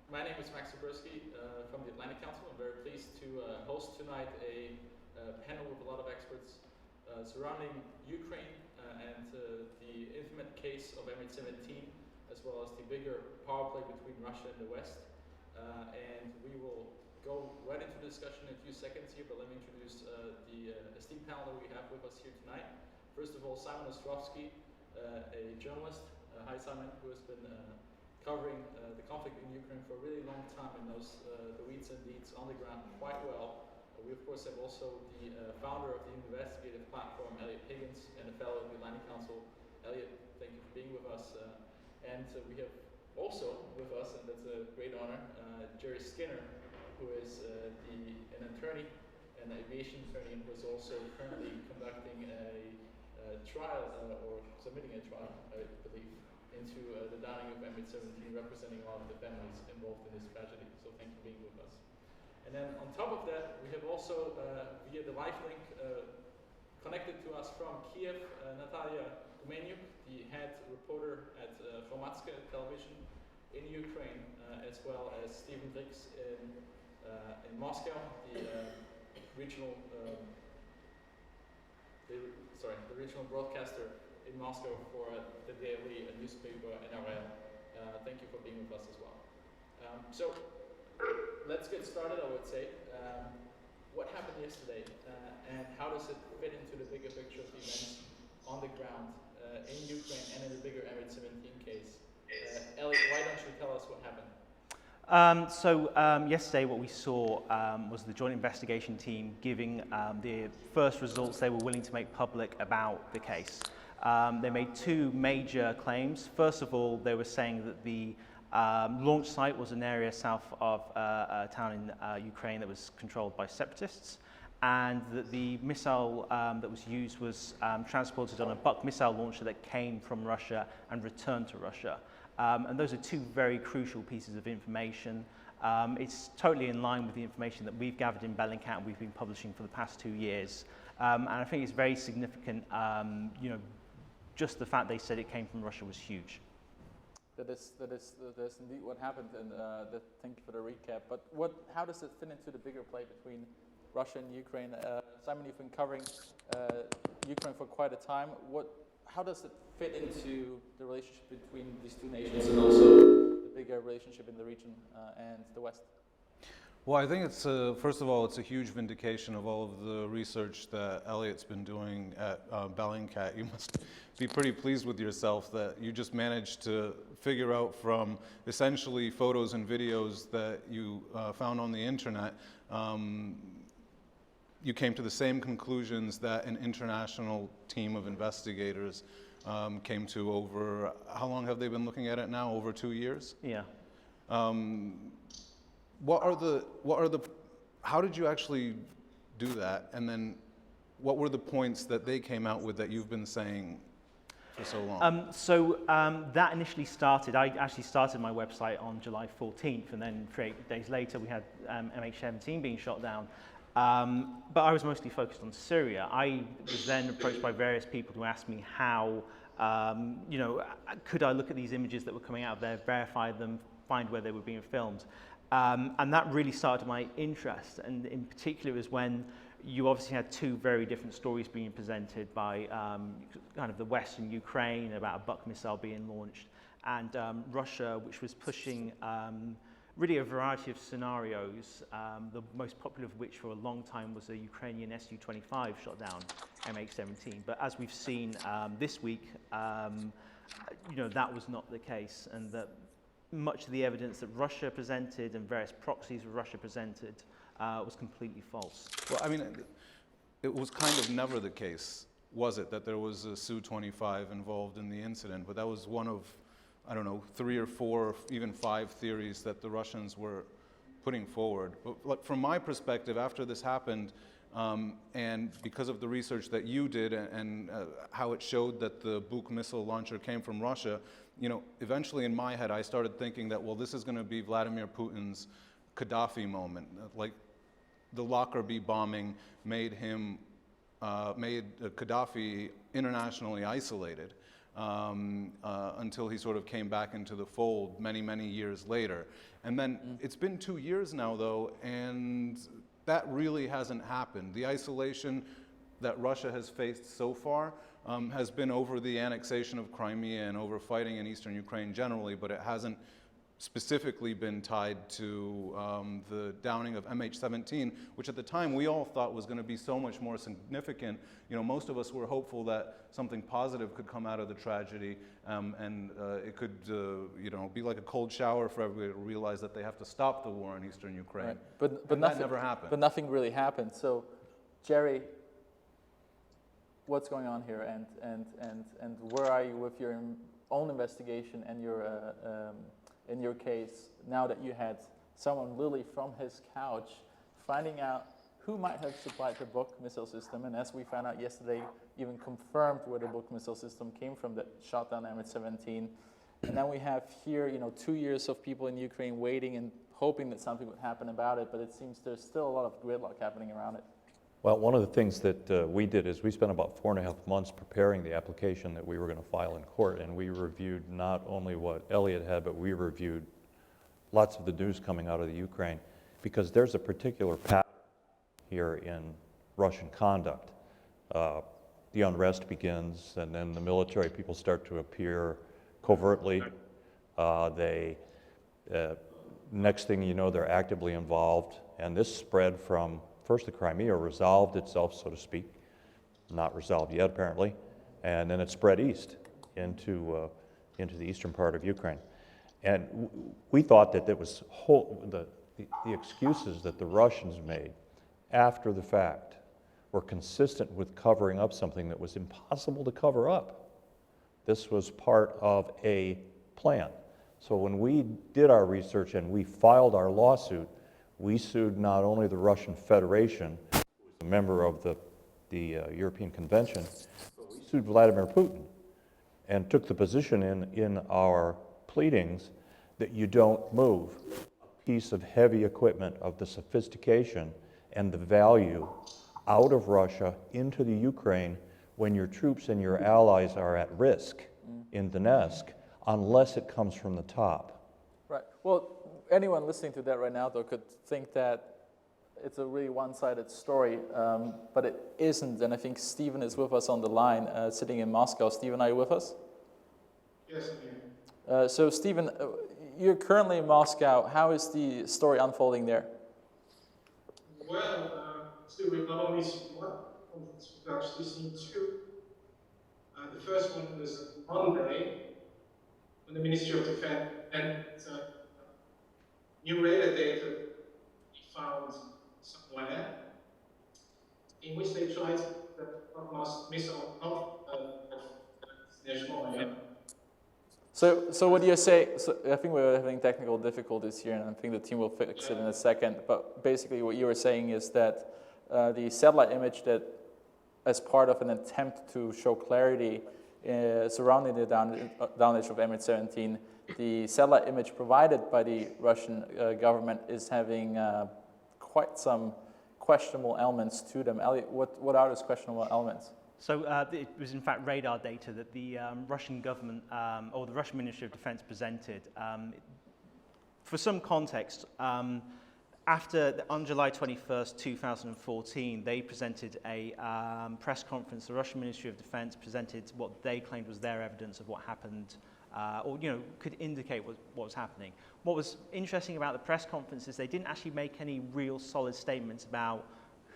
My name is Max Zabrowski from the Atlantic Council. I'm very pleased to host tonight a panel with a lot of experts surrounding Ukraine and the infamous case of MH17, as well as the bigger power play between Russia and the West. And we will go right into the discussion in a few seconds here, but let me introduce the esteemed panel that we have with us here tonight. First of all, Simon Ostrovsky, a journalist. Hi Simon, who has been covering the conflict in Ukraine for a really long time and knows the weeds and deeds on the ground quite well. We of course have also the founder of the investigative platform, Elliot Higgins, and a fellow of the Atlantic Council. Elliot, thank you for being with us. And we have also with us, and that's a great honor, Jerry Skinner, who is an attorney, an aviation attorney, and who is also currently conducting a trial, or submitting a trial, I believe, into the downing of MH17, representing all of the families involved in this tragedy. So thank you for being with us. And then on top of that, we have also, via the live link, connected to us from Kiev, Natalia Gumenyuk, the head reporter at Hromadske television in Ukraine, as well as Stephen Drix in Moscow, the regional the regional broadcaster in Moscow for the daily newspaper NRL. Thank you for being with us as well. So let's get started, I would say. What happened yesterday and how does it fit into the bigger picture of the events on the ground in Ukraine and in the bigger MH17 case? Elliot, why don't you tell us what happened? Yesterday what we saw was the joint investigation team giving the first results they were willing to make public about the case. They made two major claims. First of all, they were saying that the launch site was an area south of a town in Ukraine that was controlled by separatists, and that the missile that was used was transported on a Buk missile launcher that came from Russia and returned to Russia. And those are two very crucial pieces of information. It's totally in line with the information that we've gathered in Bellingcat and we've been publishing for the past 2 years. And I think it's very significant, just the fact they said it came from Russia was huge. That is indeed what happened, and thank you for the recap. But how does it fit into the bigger play between Russia and Ukraine? Simon, you've been covering Ukraine for quite a time. How does it fit into the relationship between these two nations and also the bigger relationship in the region and the West? Well, I think it's, first of all, it's a huge vindication of all of the research that Elliot's been doing at Bellingcat. You must be pretty pleased with yourself that you just managed to figure out from essentially photos and videos that you found on the internet, you came to the same conclusions that an international team of investigators came to over, how long have they been looking at it now? Over 2 years? Yeah. How did you actually do that? And then what were the points that they came out with that you've been saying for so long? That initially started, I actually started my website on July 14th, and then 8 days later we had MH17 being shot down. But I was mostly focused on Syria. I was then approached by various people who asked me how, could I look at these images that were coming out of there, verify them, find where they were being filmed. And that really started my interest. And in particular was when you obviously had two very different stories being presented by kind of the West and Ukraine about a Buk missile being launched, and Russia, which was pushing really a variety of scenarios, the most popular of which for a long time was a Ukrainian Su-25 shot down MH17. But as we've seen this week, that was not the case, and that much of the evidence that Russia presented and various proxies of Russia presented was completely false. Well, I mean, it was kind of never the case, was it, that there was a Su-25 involved in the incident? But that was one of, I don't know, 3 or 4, even 5 theories that the Russians were putting forward. But from my perspective, after this happened, and because of the research that you did and how it showed that the Buk missile launcher came from Russia, eventually in my head I started thinking that, well, this is going to be Vladimir Putin's Gaddafi moment. Like the Lockerbie bombing made Gaddafi internationally isolated. until he sort of came back into the fold many, many years later. And then it's been 2 years now, though, and that really hasn't happened. The isolation that Russia has faced so far has been over the annexation of Crimea and over fighting in eastern Ukraine generally, but it hasn't specifically been tied to the downing of MH17, which at the time we all thought was going to be so much more significant. You know, most of us were hopeful that something positive could come out of the tragedy, and it could, you know, be like a cold shower for everybody to realize that they have to stop the war in eastern Ukraine. Right. But nothing, that never happened. But nothing really happened. So, Jerry, what's going on here, and where are you with your own investigation and your in your case, now that you had someone literally from his couch finding out who might have supplied the Buk missile system, and as we found out yesterday, even confirmed where the Buk missile system came from that shot down MH17. And then we have here, you know, 2 years of people in Ukraine waiting and hoping that something would happen about it, but it seems there's still a lot of gridlock happening around it. Well, one of the things that we did is we spent about 4.5 months preparing the application that we were going to file in court, and we reviewed not only what Elliot had, but we reviewed lots of the news coming out of the Ukraine, because there's a particular pattern here in Russian conduct. The unrest begins, and then the military people start to appear covertly. Next thing you know, they're actively involved, and this spread from first the Crimea resolved itself, so to speak, not resolved yet apparently, and then it spread east into the eastern part of Ukraine. And we thought that it was the excuses that the Russians made after the fact were consistent with covering up something that was impossible to cover up. This was part of a plan. So when we did our research and we filed our lawsuit, we sued not only the Russian Federation, who was a member of the European Convention, but we sued Vladimir Putin and took the position in our pleadings that you don't move a piece of heavy equipment of the sophistication and the value out of Russia into the Ukraine when your troops and your allies are at risk in Donetsk, unless it comes from the top. Right. Well, anyone listening to that right now, though, could think that it's a really one-sided story, but it isn't. And I think Stephen is with us on the line, sitting in Moscow. Stephen, are you with us? Yes, I'm here. So, Stephen, you're currently in Moscow. How is the story unfolding there? Well, still we've not only seen one conference, we've actually seen two. The first one was Monday, when the Ministry of Defense and new radar data we found somewhere, in which they tried the missile of Nezhnoye. So what do you say? So I think we're having technical difficulties here, and I think the team will fix it in a second. But basically, what you were saying is that the satellite image that, as part of an attempt to show clarity surrounding the downage of MH17, the satellite image provided by the Russian government is having quite some questionable elements to them. Elliot, what are those questionable elements? So it was in fact radar data that the Russian government or the Russian Ministry of Defense presented. For some context, on July 21st, 2014, they presented a press conference. The Russian Ministry of Defense presented what they claimed was their evidence of what happened, or could indicate what was happening. What was interesting about the press conference is they didn't actually make any real solid statements about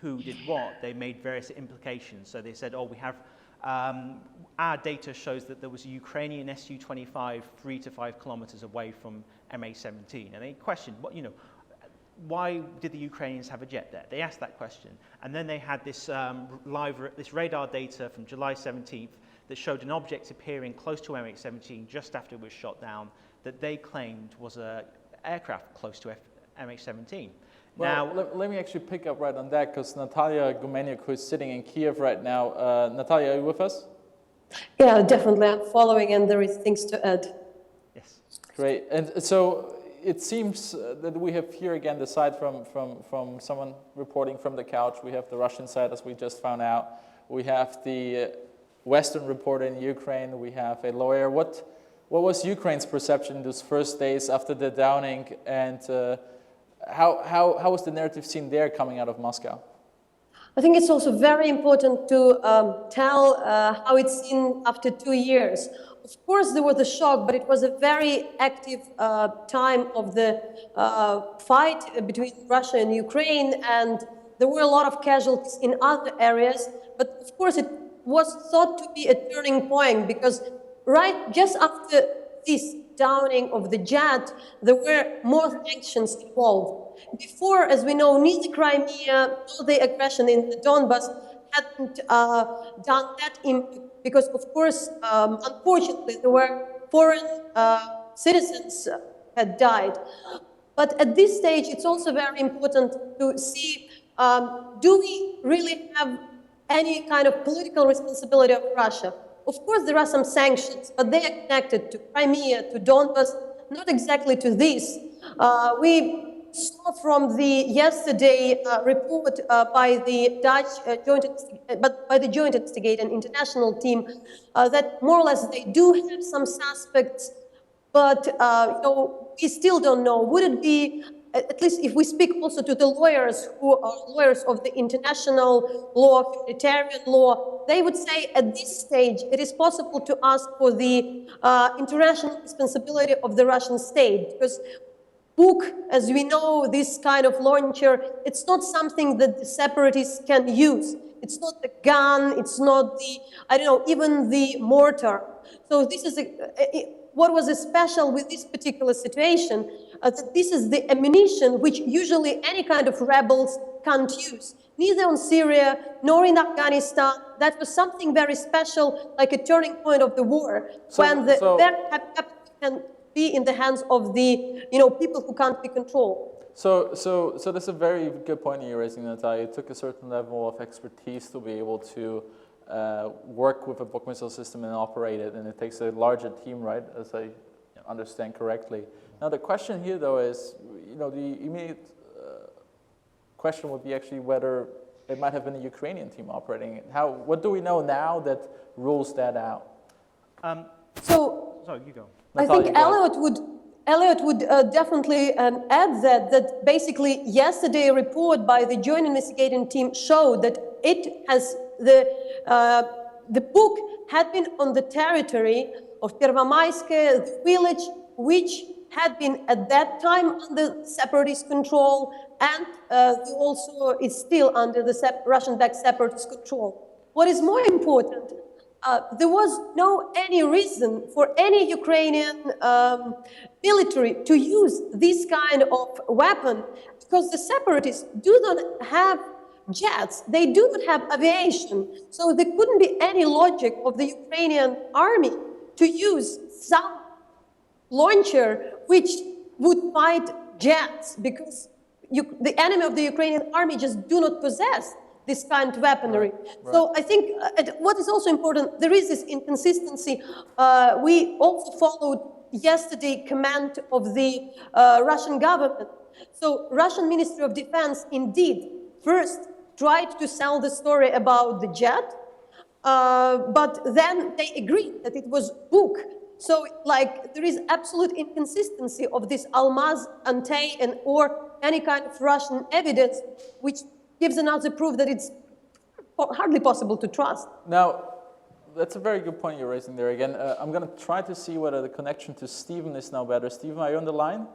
who did what. They made various implications. So they said, we have, our data shows that there was a Ukrainian Su-25 3 to 5 kilometers away from MH17. And they questioned, why did the Ukrainians have a jet there? They asked that question. And then they had this this radar data from July 17th that showed an object appearing close to MH17 just after it was shot down that they claimed was an aircraft close to MH17. Well, now, let me actually pick up right on that, because Natalia Gumeniuk, who is sitting in Kiev right now. Natalia, are you with us? Yeah, definitely. I'm following, and there is things to add. Yes. Great. And so it seems that we have here again the side from someone reporting from the couch. We have the Russian side, as we just found out. We have the Western reporter in Ukraine, we have a lawyer. What was Ukraine's perception in those first days after the downing, and how was the narrative seen there coming out of Moscow? I think it's also very important to tell how it's seen after 2 years. Of course, there was a shock, but it was a very active time of the fight between Russia and Ukraine, and there were a lot of casualties in other areas. But of course, it was thought to be a turning point because right just after this downing of the jet, there were more sanctions involved. Before, as we know, neither Crimea nor the aggression in the Donbas hadn't done that because, of course, unfortunately, there were foreign citizens had died. But at this stage, it's also very important to see, do we really have any kind of political responsibility of Russia? Of course, there are some sanctions, but they are connected to Crimea, to Donbas, not exactly to this. We saw from the yesterday report by the Dutch joint investigating international team that more or less they do have some suspects, but we still don't know. Would it be, at least if we speak also to the lawyers who are lawyers of the international law, humanitarian law, they would say at this stage it is possible to ask for the international responsibility of the Russian state, because Buk, as we know, this kind of launcher, it's not something that the separatists can use. It's not the gun, it's not the, I don't know, even the mortar. So this is what was special with this particular situation, that this is the ammunition which usually any kind of rebels can't use. Neither on Syria nor in Afghanistan. That was something very special, like a turning point of the war, when the can be in the hands of the people who can't be controlled. So that's a very good point you're raising, Natalia. It took a certain level of expertise to be able to work with a Buk missile system and operate it, and it takes a larger team, right, as I understand correctly. Now the question here, though, is, the immediate question would be actually whether it might have been a Ukrainian team operating it. What do we know now that rules that out? Sorry, you go. I think Elliot would definitely add that basically yesterday a report by the joint investigating team showed that it has the Buk had been on the territory of Pervomayskoye, the village which had been at that time under separatist control, and also is still under the Russian-backed separatist control. What is more important, there was any reason for any Ukrainian military to use this kind of weapon, because the separatists do not have jets, they do not have aviation, so there couldn't be any logic of the Ukrainian army to use some launcher which would fight jets, because the enemy of the Ukrainian army just do not possess this kind of weaponry. Right. So I think what is also important, there is this inconsistency. We also followed yesterday command of the Russian government. So Russian Ministry of Defense indeed first tried to sell the story about the jet, but then they agreed that it was Buk. So there is absolute inconsistency of this Almaz, Antey, and or any kind of Russian evidence, which gives another proof that it's hardly possible to trust. Now, that's a very good point you're raising there again. I'm going to try to see whether the connection to Stephen is now better. Stephen, are you on the line?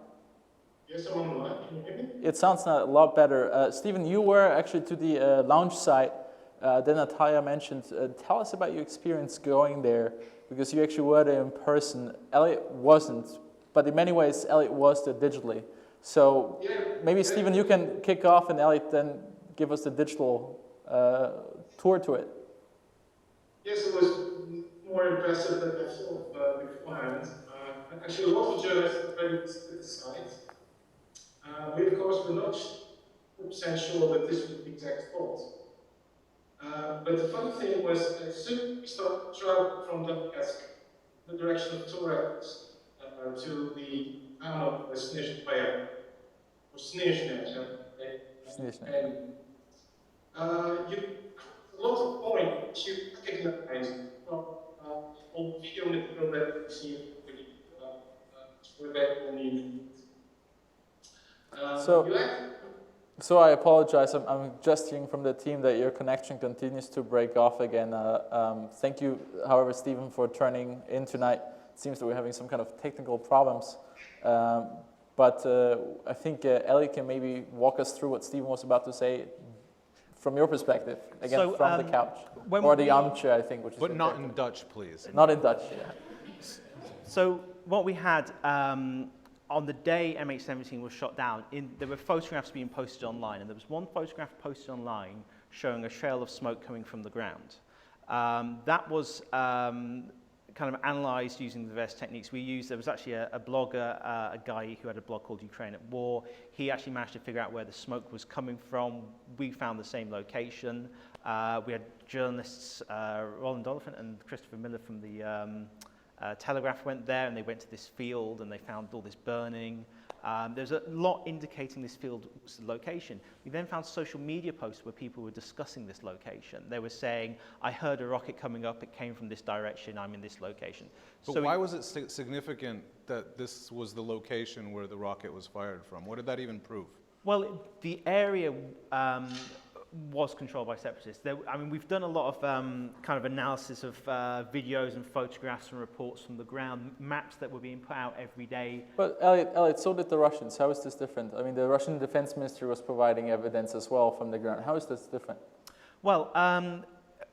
Yes, I'm on the line. Can you hear me? It sounds a lot better. Stephen, you were actually to the launch site that Natalia mentioned. Tell us about your experience going there, because you actually were there in person. Elliot wasn't, but in many ways, Elliot was there digitally. So maybe, Stephen, you can kick off, and Elliot then give us the digital tour to it. Yes, it was more impressive than I thought beforehand. Actually, a lot of journalists already visited the site. We, of course, were not 100% sure that this was the exact spot. But the funny thing was, as soon as we started traveling from Donetsk in the direction of Torres to the town of Snizhne, or Snizhne, and a lot of points you recognize from all the video material that we received for that only. So I apologize. I'm just hearing from the team that your connection continues to break off again. Thank you, however, Stephen, for turning in tonight. It seems that we're having some kind of technical problems. But I think Ellie can maybe walk us through what Stephen was about to say from your perspective, again, from the couch. Or the armchair, I think, which is But not in Dutch, please. Not in Dutch, yeah. So what we had on the day MH17 was shot down, there were photographs being posted online, and there was one photograph posted online showing a trail of smoke coming from the ground. That was kind of analyzed using the various techniques we used. There was actually a blogger, a guy who had a blog called Ukraine at War. He actually managed to figure out where the smoke was coming from. We found the same location. We had journalists, Roland Oliphant and Christopher Miller from the Telegraph went there, and they went to this field and they found all this burning. There's a lot indicating this field was the location. We then found social media posts where people were discussing this location. They were saying, I heard a rocket coming up, it came from this direction, I'm in this location. But so why was it significant that this was the location where the rocket was fired from? What did that even prove? Well, the area was controlled by separatists. I mean, we've done a lot of kind of analysis of videos and photographs and reports from the ground, maps that were being put out every day. But Elliot, so did the Russians. How is this different? I mean, the Russian Defense Ministry was providing evidence as well from the ground. How is this different? Well,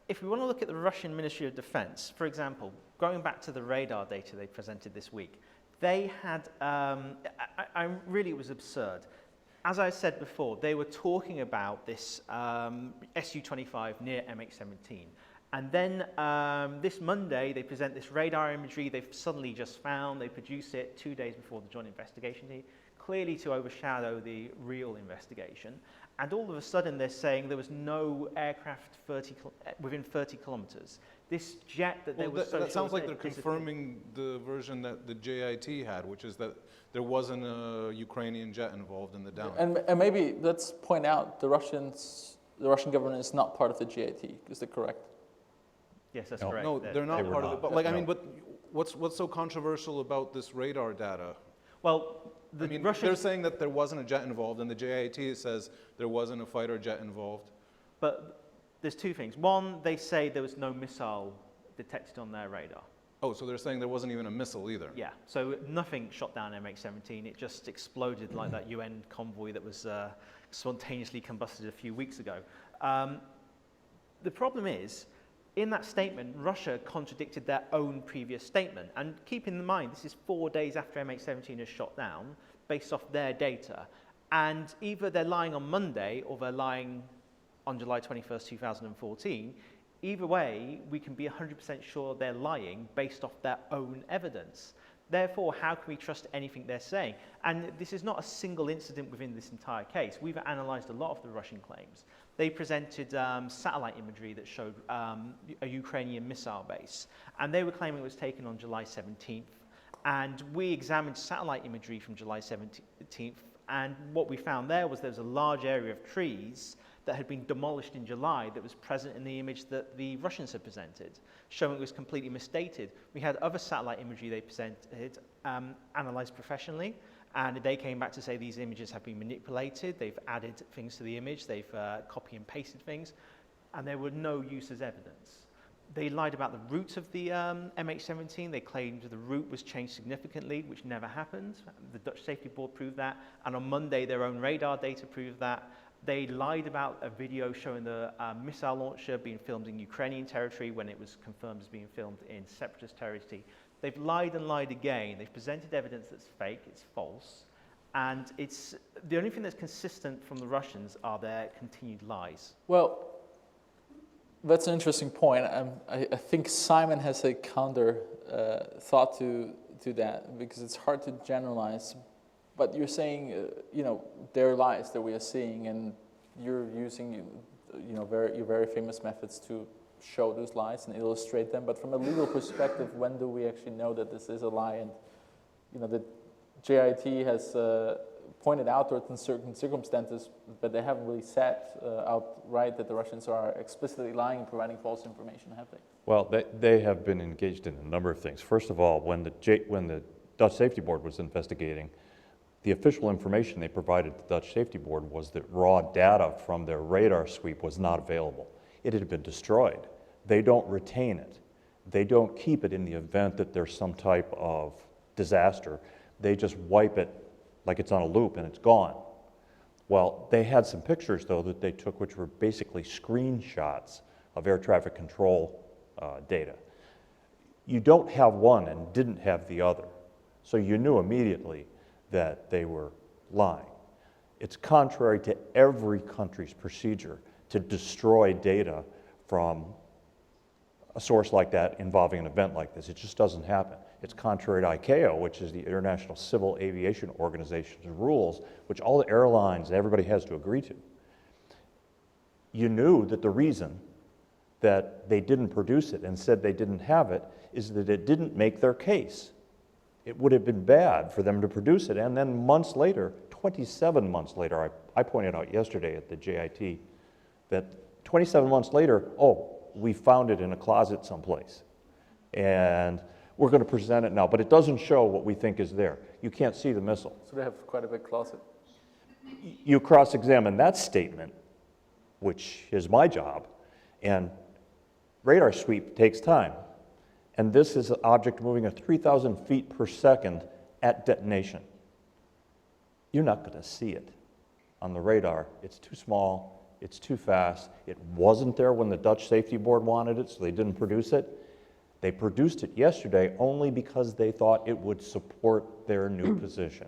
if we want to look at the Russian Ministry of Defense, for example, going back to the radar data they presented this week, they had, really it was absurd. As I said before, they were talking about this Su-25 near MH17. And then this Monday, they present this radar imagery they've suddenly just found. They produce it 2 days before the joint investigation team, clearly to overshadow the real investigation. And all of a sudden, they're saying there was no aircraft within 30 kilometers. This jet that they were so that sounds like they're confirming the version that the JIT had, which is that there wasn't a Ukrainian jet involved in the down. And maybe let's point out the Russian government is not part of the JIT. Is that correct? Yes, that's correct. No, they're not part of it. But but what's so controversial about this radar data? Well, they're saying that there wasn't a jet involved, and the JIT says there wasn't a fighter jet involved. But there's two things. One, they say there was no missile detected on their radar. Oh, so they're saying there wasn't even a missile either? Yeah, so nothing shot down MH17. It just exploded like that UN convoy that was spontaneously combusted a few weeks ago. The problem is, in that statement, Russia contradicted their own previous statement. And keep in mind, this is 4 days after MH17 is shot down, based off their data. And either they're lying on Monday or they're lying on July 21st, 2014. Either way, we can be 100% sure they're lying based off their own evidence. Therefore, how can we trust anything they're saying? And this is not a single incident within this entire case. We've analyzed a lot of the Russian claims. They presented satellite imagery that showed a Ukrainian missile base. And they were claiming it was taken on July 17th. And we examined satellite imagery from July 17th. And what we found there was a large area of trees that had been demolished in July that was present in the image that the Russians had presented, showing it was completely misdated. We had other satellite imagery they presented, analyzed professionally, and they came back to say these images have been manipulated, they've added things to the image, they've copy and pasted things, and there were no use as evidence. They lied about the route of the MH17. They claimed the route was changed significantly, which never happened. The Dutch Safety Board proved that, and on Monday their own radar data proved that. They lied about a video showing the missile launcher being filmed in Ukrainian territory when it was confirmed as being filmed in separatist territory. They've lied and lied again. They've presented evidence that's fake, it's false, and it's the only thing that's consistent from the Russians are their continued lies. Well, that's an interesting point. I think Simon has a counter thought to that, because it's hard to generalize. But you're saying, there are lies that we are seeing, and you're using, your very famous methods to show those lies and illustrate them. But from a legal perspective, when do we actually know that this is a lie? And, the JIT has pointed out in certain circumstances, but they haven't really said outright that the Russians are explicitly lying and providing false information, have they? Well, they have been engaged in a number of things. First of all, when the Dutch Safety Board was investigating, the official information they provided the Dutch Safety Board was that raw data from their radar sweep was not available. It had been destroyed. They don't retain it. They don't keep it in the event that there's some type of disaster. They just wipe it like it's on a loop and it's gone. Well, they had some pictures, though, that they took, which were basically screenshots of air traffic control data. You don't have one and didn't have the other, so you knew immediately that they were lying. It's contrary to every country's procedure to destroy data from a source like that involving an event like this. It just doesn't happen. It's contrary to ICAO, which is the International Civil Aviation Organization's rules, which all the airlines, everybody has to agree to. You knew that the reason that they didn't produce it and said they didn't have it is that it didn't make their case. It would have been bad for them to produce it, and then months later, 27 months later, I pointed out yesterday at the JIT that 27 months later, oh, we found it in a closet someplace, and we're going to present it now, but it doesn't show what we think is there. You can't see the missile. So they have quite a big closet. You cross-examine that statement, which is my job, and radar sweep takes time. And this is an object moving at 3,000 feet per second at detonation. You're not going to see it on the radar. It's too small, it's too fast. It wasn't there when the Dutch Safety Board wanted it, so they didn't produce it. They produced it yesterday only because they thought it would support their new position.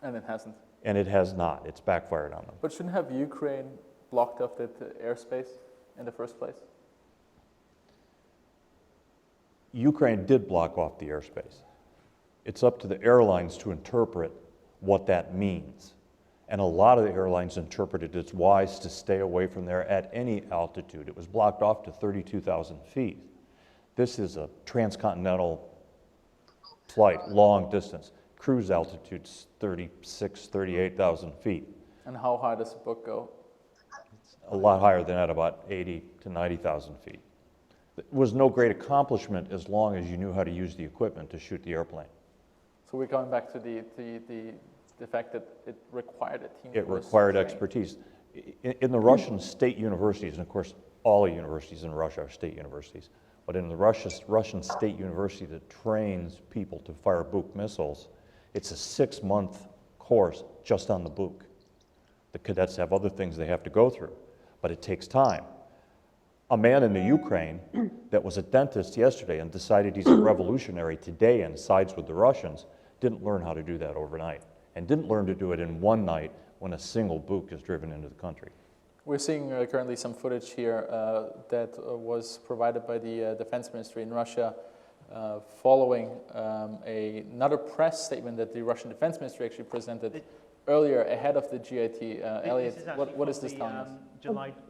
And it hasn't. And it has not. It's backfired on them. But shouldn't have Ukraine blocked off that airspace in the first place? Ukraine did block off the airspace. It's up to the airlines to interpret what that means. And a lot of the airlines interpreted it's wise to stay away from there at any altitude. It was blocked off to 32,000 feet. This is a transcontinental flight, long distance. Cruise altitude's 36, 38,000 feet. And how high does the book go? It's a lot higher than that, about 80 to 90,000 feet. It was no great accomplishment as long as you knew how to use the equipment to shoot the airplane. So we're going back to the fact that it required a team. It required expertise. In the Russian state universities, and of course all universities in Russia are state universities, but in the Russian state university that trains people to fire Buk missiles, it's a 6-month course just on the Buk. The cadets have other things they have to go through, but it takes time. A man in the Ukraine that was a dentist yesterday and decided he's a revolutionary today and sides with the Russians didn't learn how to do that overnight and didn't learn to do it in one night when a single Buk is driven into the country. We're seeing currently some footage here that was provided by the Defense Ministry in Russia following another press statement that the Russian Defense Ministry actually presented earlier ahead of the GIT. Elliot, what is this telling us?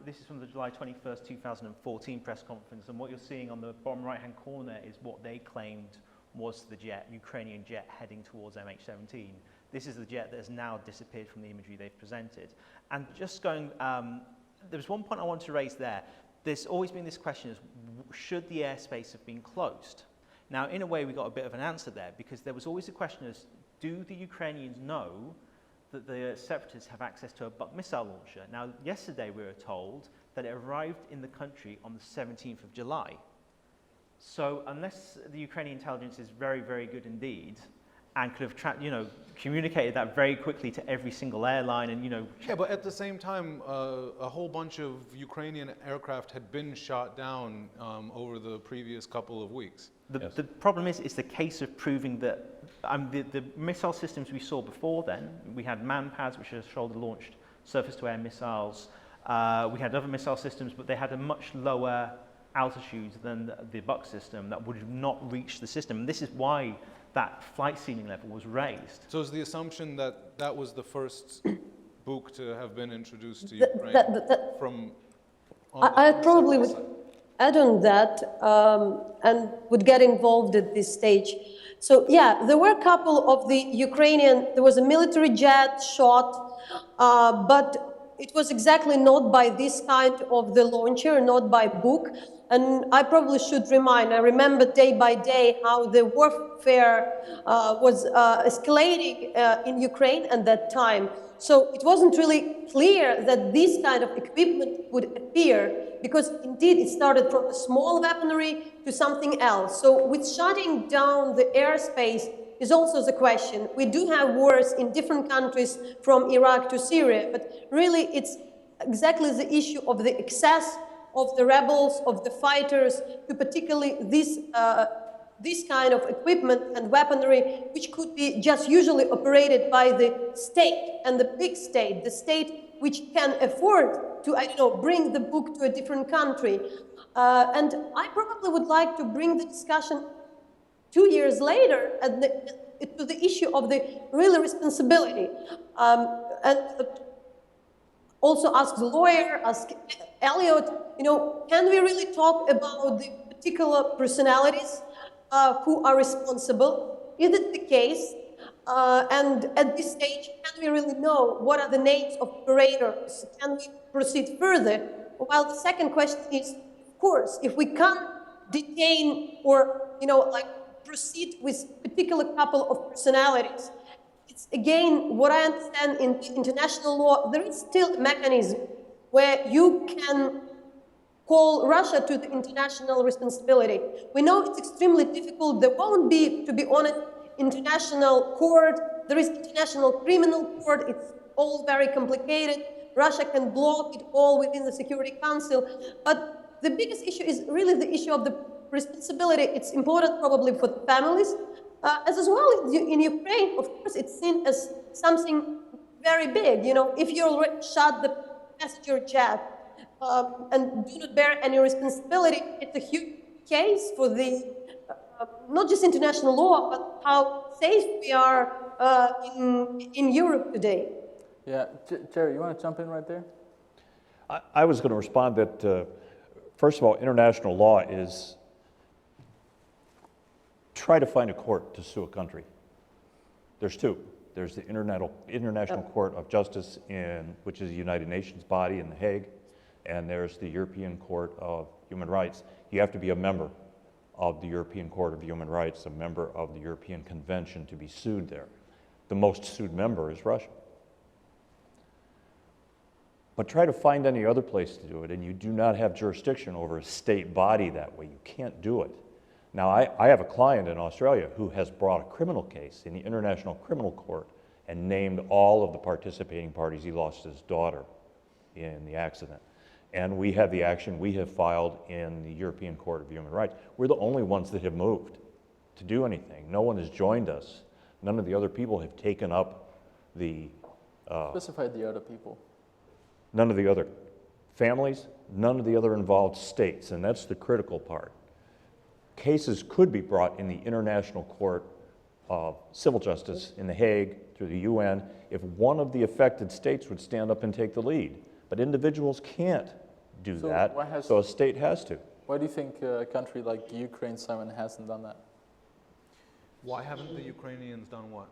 This is from the July 21st, 2014 press conference, and what you're seeing on the bottom right-hand corner is what they claimed was the jet, Ukrainian jet heading towards MH17. This is the jet that has now disappeared from the imagery they've presented. And just going, there's one point I want to raise there. There's always been this question: should the airspace have been closed? Now, in a way, we got a bit of an answer there, because there was always a question as, do the Ukrainians know that the separatists have access to a Buk missile launcher? Now, yesterday we were told that it arrived in the country on the 17th of July. So unless the Ukrainian intelligence is very, very good indeed, and could have communicated that very quickly to every single airline, and Yeah, but at the same time, a whole bunch of Ukrainian aircraft had been shot down over the previous couple of weeks. The problem is, it's the case of proving that the missile systems we saw before then, we had MANPADS, which are shoulder-launched surface-to-air missiles. We had other missile systems, but they had a much lower altitude than the Buk system that would not reach the system. And this is why that flight ceiling level was raised. So is the assumption that that was the first Buk to have been introduced to Ukraine from? I probably would add on that and would get involved at this stage. So yeah, there were a couple of the Ukrainian, there was a military jet shot, but it was exactly not by this kind of the launcher, not by Buk. And I probably should I remember day by day how the warfare was escalating in Ukraine at that time. So it wasn't really clear that this kind of equipment would appear, because indeed it started from a small weaponry to something else. So with shutting down the airspace is also the question. We do have wars in different countries from Iraq to Syria, but really it's exactly the issue of the excess of the rebels, of the fighters, to particularly this kind of equipment and weaponry, which could be just usually operated by the state, and the big state, the state which can afford to, I don't know, bring the book to a different country. And I probably would like to bring the discussion 2 years later to the issue of the real responsibility. And also ask the lawyer, ask Elliot, can we really talk about the particular personalities who are responsible? Is it the case? And at this stage, can we really know what are the names of operators? Can we proceed further? While the second question is, of course, if we can't detain or, proceed with particular couple of personalities, it's again, what I understand in international law, there is still a mechanism where you can call Russia to the international responsibility. We know it's extremely difficult. There won't be, to be honest, international court. There is international criminal court. It's all very complicated. Russia can block it all within the Security Council. But the biggest issue is really the issue of the responsibility. It's important probably for the families. As well in Ukraine, of course, it's seen as something very big. If you already shot the passenger jet and do not bear any responsibility, it's a huge case for the, not just international law, but how safe we are in Europe today. Yeah, Jerry, you want to jump in right there? I was going to respond that, first of all, international law is try to find a court to sue a country. There's two. There's the International Court of Justice, which is the United Nations body in The Hague, and there's the European Court of Human Rights. You have to be a member of the European Court of Human Rights, a member of the European Convention to be sued there. The most sued member is Russia. But try to find any other place to do it, and you do not have jurisdiction over a state body that way. You can't do it. Now, I have a client in Australia who has brought a criminal case in the International Criminal Court and named all of the participating parties. He lost his daughter in the accident. And we have the action we have filed in the European Court of Human Rights. We're the only ones that have moved to do anything. No one has joined us. None of the other people have taken up the... Specify the other people. None of the other families, none of the other involved states, and that's the critical part. Cases could be brought in the International Court of Civil Justice in The Hague through the UN if one of the affected states would stand up and take the lead. But individuals can't do that, so a state has to. Why do you think a country like Ukraine, Simon, hasn't done that? Why haven't the Ukrainians done what?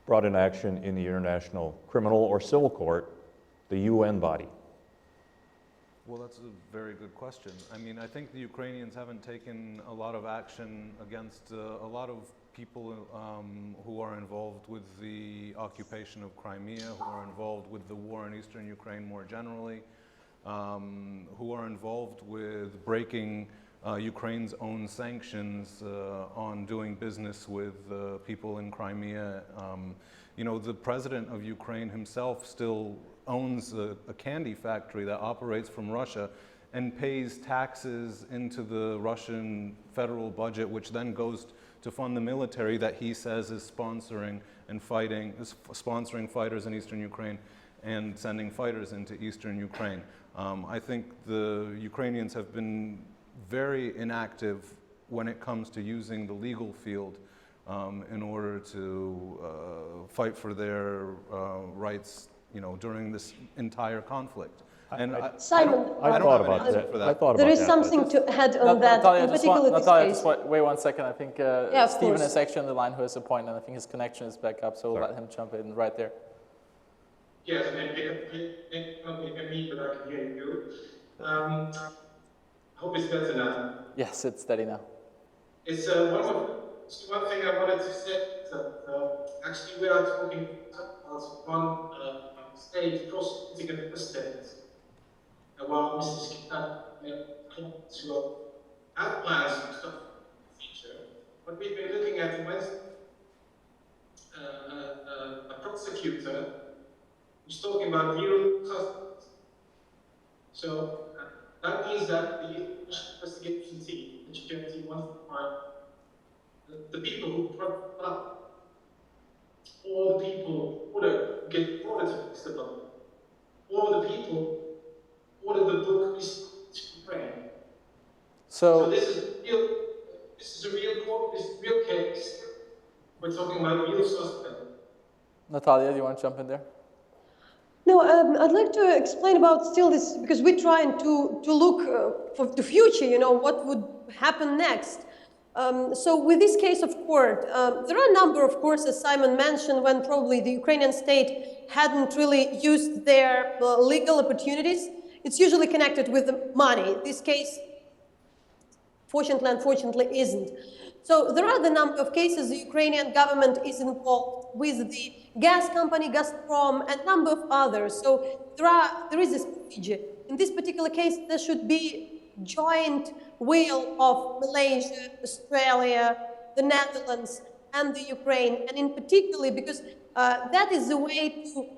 Brought an action in the International Criminal or Civil Court, the UN body. Well, that's a very good question. I mean, I think the Ukrainians haven't taken a lot of action against a lot of people who are involved with the occupation of Crimea, who are involved with the war in eastern Ukraine more generally, who are involved with breaking Ukraine's own sanctions on doing business with people in Crimea. The president of Ukraine himself still owns a candy factory that operates from Russia and pays taxes into the Russian federal budget, which then goes to fund the military that he says is sponsoring fighters in eastern Ukraine and sending fighters into eastern Ukraine. I think the Ukrainians have been very inactive when it comes to using the legal field in order to fight for their rights, during this entire conflict. And Simon, I don't thought have an about answer that. for that. I thought there about is that, something to add on that, Natalia, in particular this Natalia, case. just wait 1 second. I think of Stephen course. is actually on the line who has a point, and I think his connection is back up, so we'll let him jump in right there. Yes, maybe me, but I can hear you. I hope it's better now. Yes, it's steady now. It's one thing I wanted to say is that actually we are talking about one state prosecuting another state, while Mrs. Claims to have plans and stuff in the future. What we've been looking at Wednesday, a prosecutor who's talking about real suspects. So that means that the investigation team, the GMT, wants to find the people who brought up, all the people who get ordered to fix the book, all the people who ordered the book is to Ukraine. So this is a real court, this is a real case. We're talking about real suspects. Natalia, do you want to jump in there? No, I'd like to explain about still this, because we're trying to look for the future, what would happen next. So with this case of court, there are a number, of course, as Simon mentioned, when probably the Ukrainian state hadn't really used their legal opportunities. It's usually connected with the money. This case, fortunately, unfortunately, isn't. So there are the number of cases the Ukrainian government is involved with the gas company Gazprom and a number of others. So there is this procedure. In this particular case, there should be joint will of Malaysia, Australia, the Netherlands, and the Ukraine, and in particular because that is the way to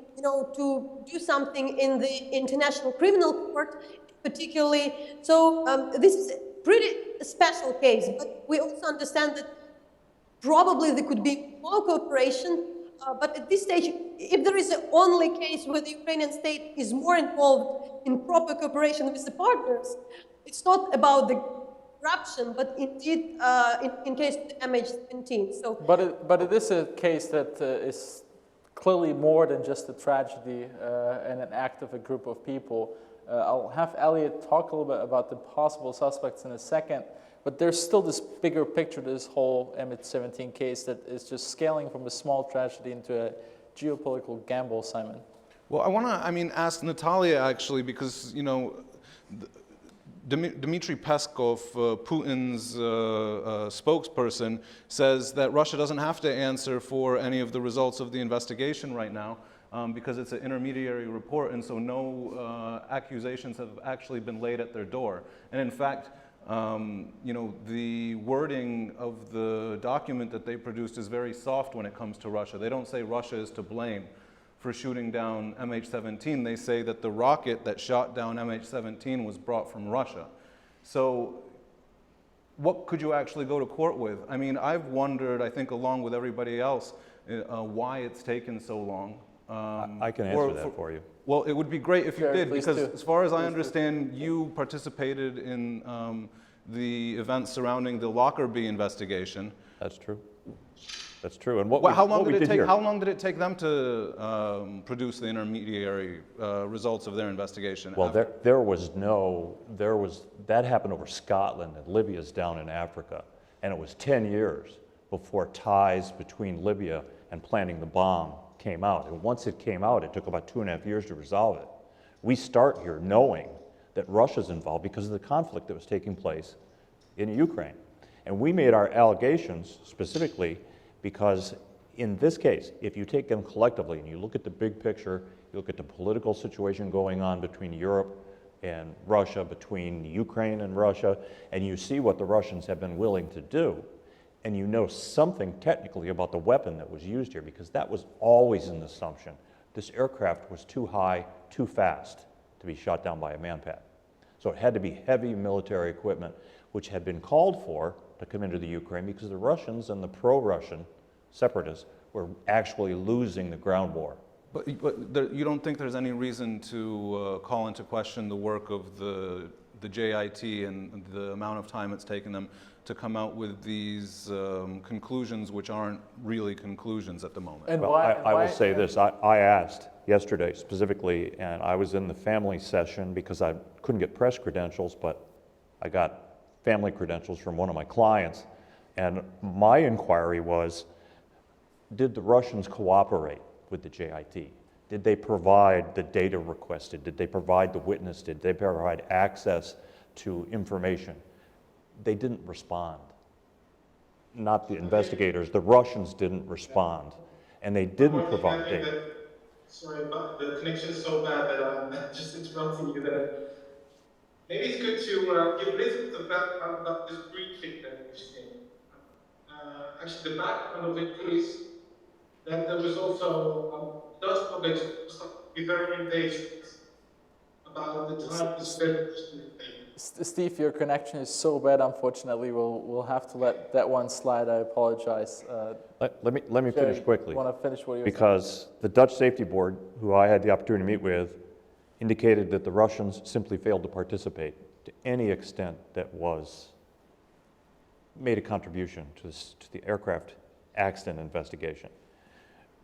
do something in the International Criminal Court, particularly. So this is a pretty special case, but we also understand that probably there could be more cooperation. But at this stage, if there is an only case where the Ukrainian state is more involved in proper cooperation with the partners, it's not about the corruption, but indeed in case of the MH17. So, but it is a case that is clearly more than just a tragedy and an act of a group of people. I'll have Elliot talk a little bit about the possible suspects in a second, but there's still this bigger picture to this whole MH17 case that is just scaling from a small tragedy into a geopolitical gamble, Simon. Well, I want to, ask Natalia actually, because, Dmitry Peskov, Putin's spokesperson, says that Russia doesn't have to answer for any of the results of the investigation right now because it's an intermediary report, and so no accusations have actually been laid at their door. And in fact, the wording of the document that they produced is very soft when it comes to Russia. They don't say Russia is to blame for shooting down MH17. They say that the rocket that shot down MH17 was brought from Russia. So what could you actually go to court with? I've wondered, I think along with everybody else, why it's taken so long. I can answer that for you. Well, it would be great if you did, please because do. as far as I understand, you participated in the events surrounding the Lockerbie investigation. That's true. That's true. And How long did it take them to produce the intermediary results of their investigation? Well, that happened over Scotland, and Libya's down in Africa, and it was 10 years before ties between Libya and planting the bomb came out. And once it came out, it took about 2.5 years to resolve it. We start here knowing that Russia's involved because of the conflict that was taking place in Ukraine. And we made our allegations specifically because in this case, if you take them collectively and you look at the big picture, you look at the political situation going on between Europe and Russia, between Ukraine and Russia, and you see what the Russians have been willing to do, and you know something technically about the weapon that was used here, because that was always an assumption. This aircraft was too high, too fast to be shot down by a manpad. So it had to be heavy military equipment, which had been called for to come into the Ukraine because the Russians and the pro-Russian separatists were actually losing the ground war. But you don't think there's any reason to call into question the work of the JIT and the amount of time it's taken them to come out with these conclusions, which aren't really conclusions at the moment? And Well, I will say this, I asked yesterday specifically, and I was in the family session because I couldn't get press credentials, but I got family credentials from one of my clients. And my inquiry was, did the Russians cooperate with the JIT? Did they provide the data requested? Did they provide the witness? Did they provide access to information? They didn't respond. Not the investigators, the Russians didn't respond. And they didn't provide data. Sorry, but the connection is so bad that I'm just interrupting you there. Maybe it's good to give a little bit of background about this briefing that we've seen. Actually, the background of it is that there was also Dutch public started to be very impatient about the time to spend. Steve, your connection is so bad. Unfortunately, we'll have to let that one slide. I apologize. Let me finish quickly. Want to finish what you were because the Dutch Safety Board, who I had the opportunity to meet with, indicated that the Russians simply failed to participate to any extent that was made a contribution to the aircraft accident investigation.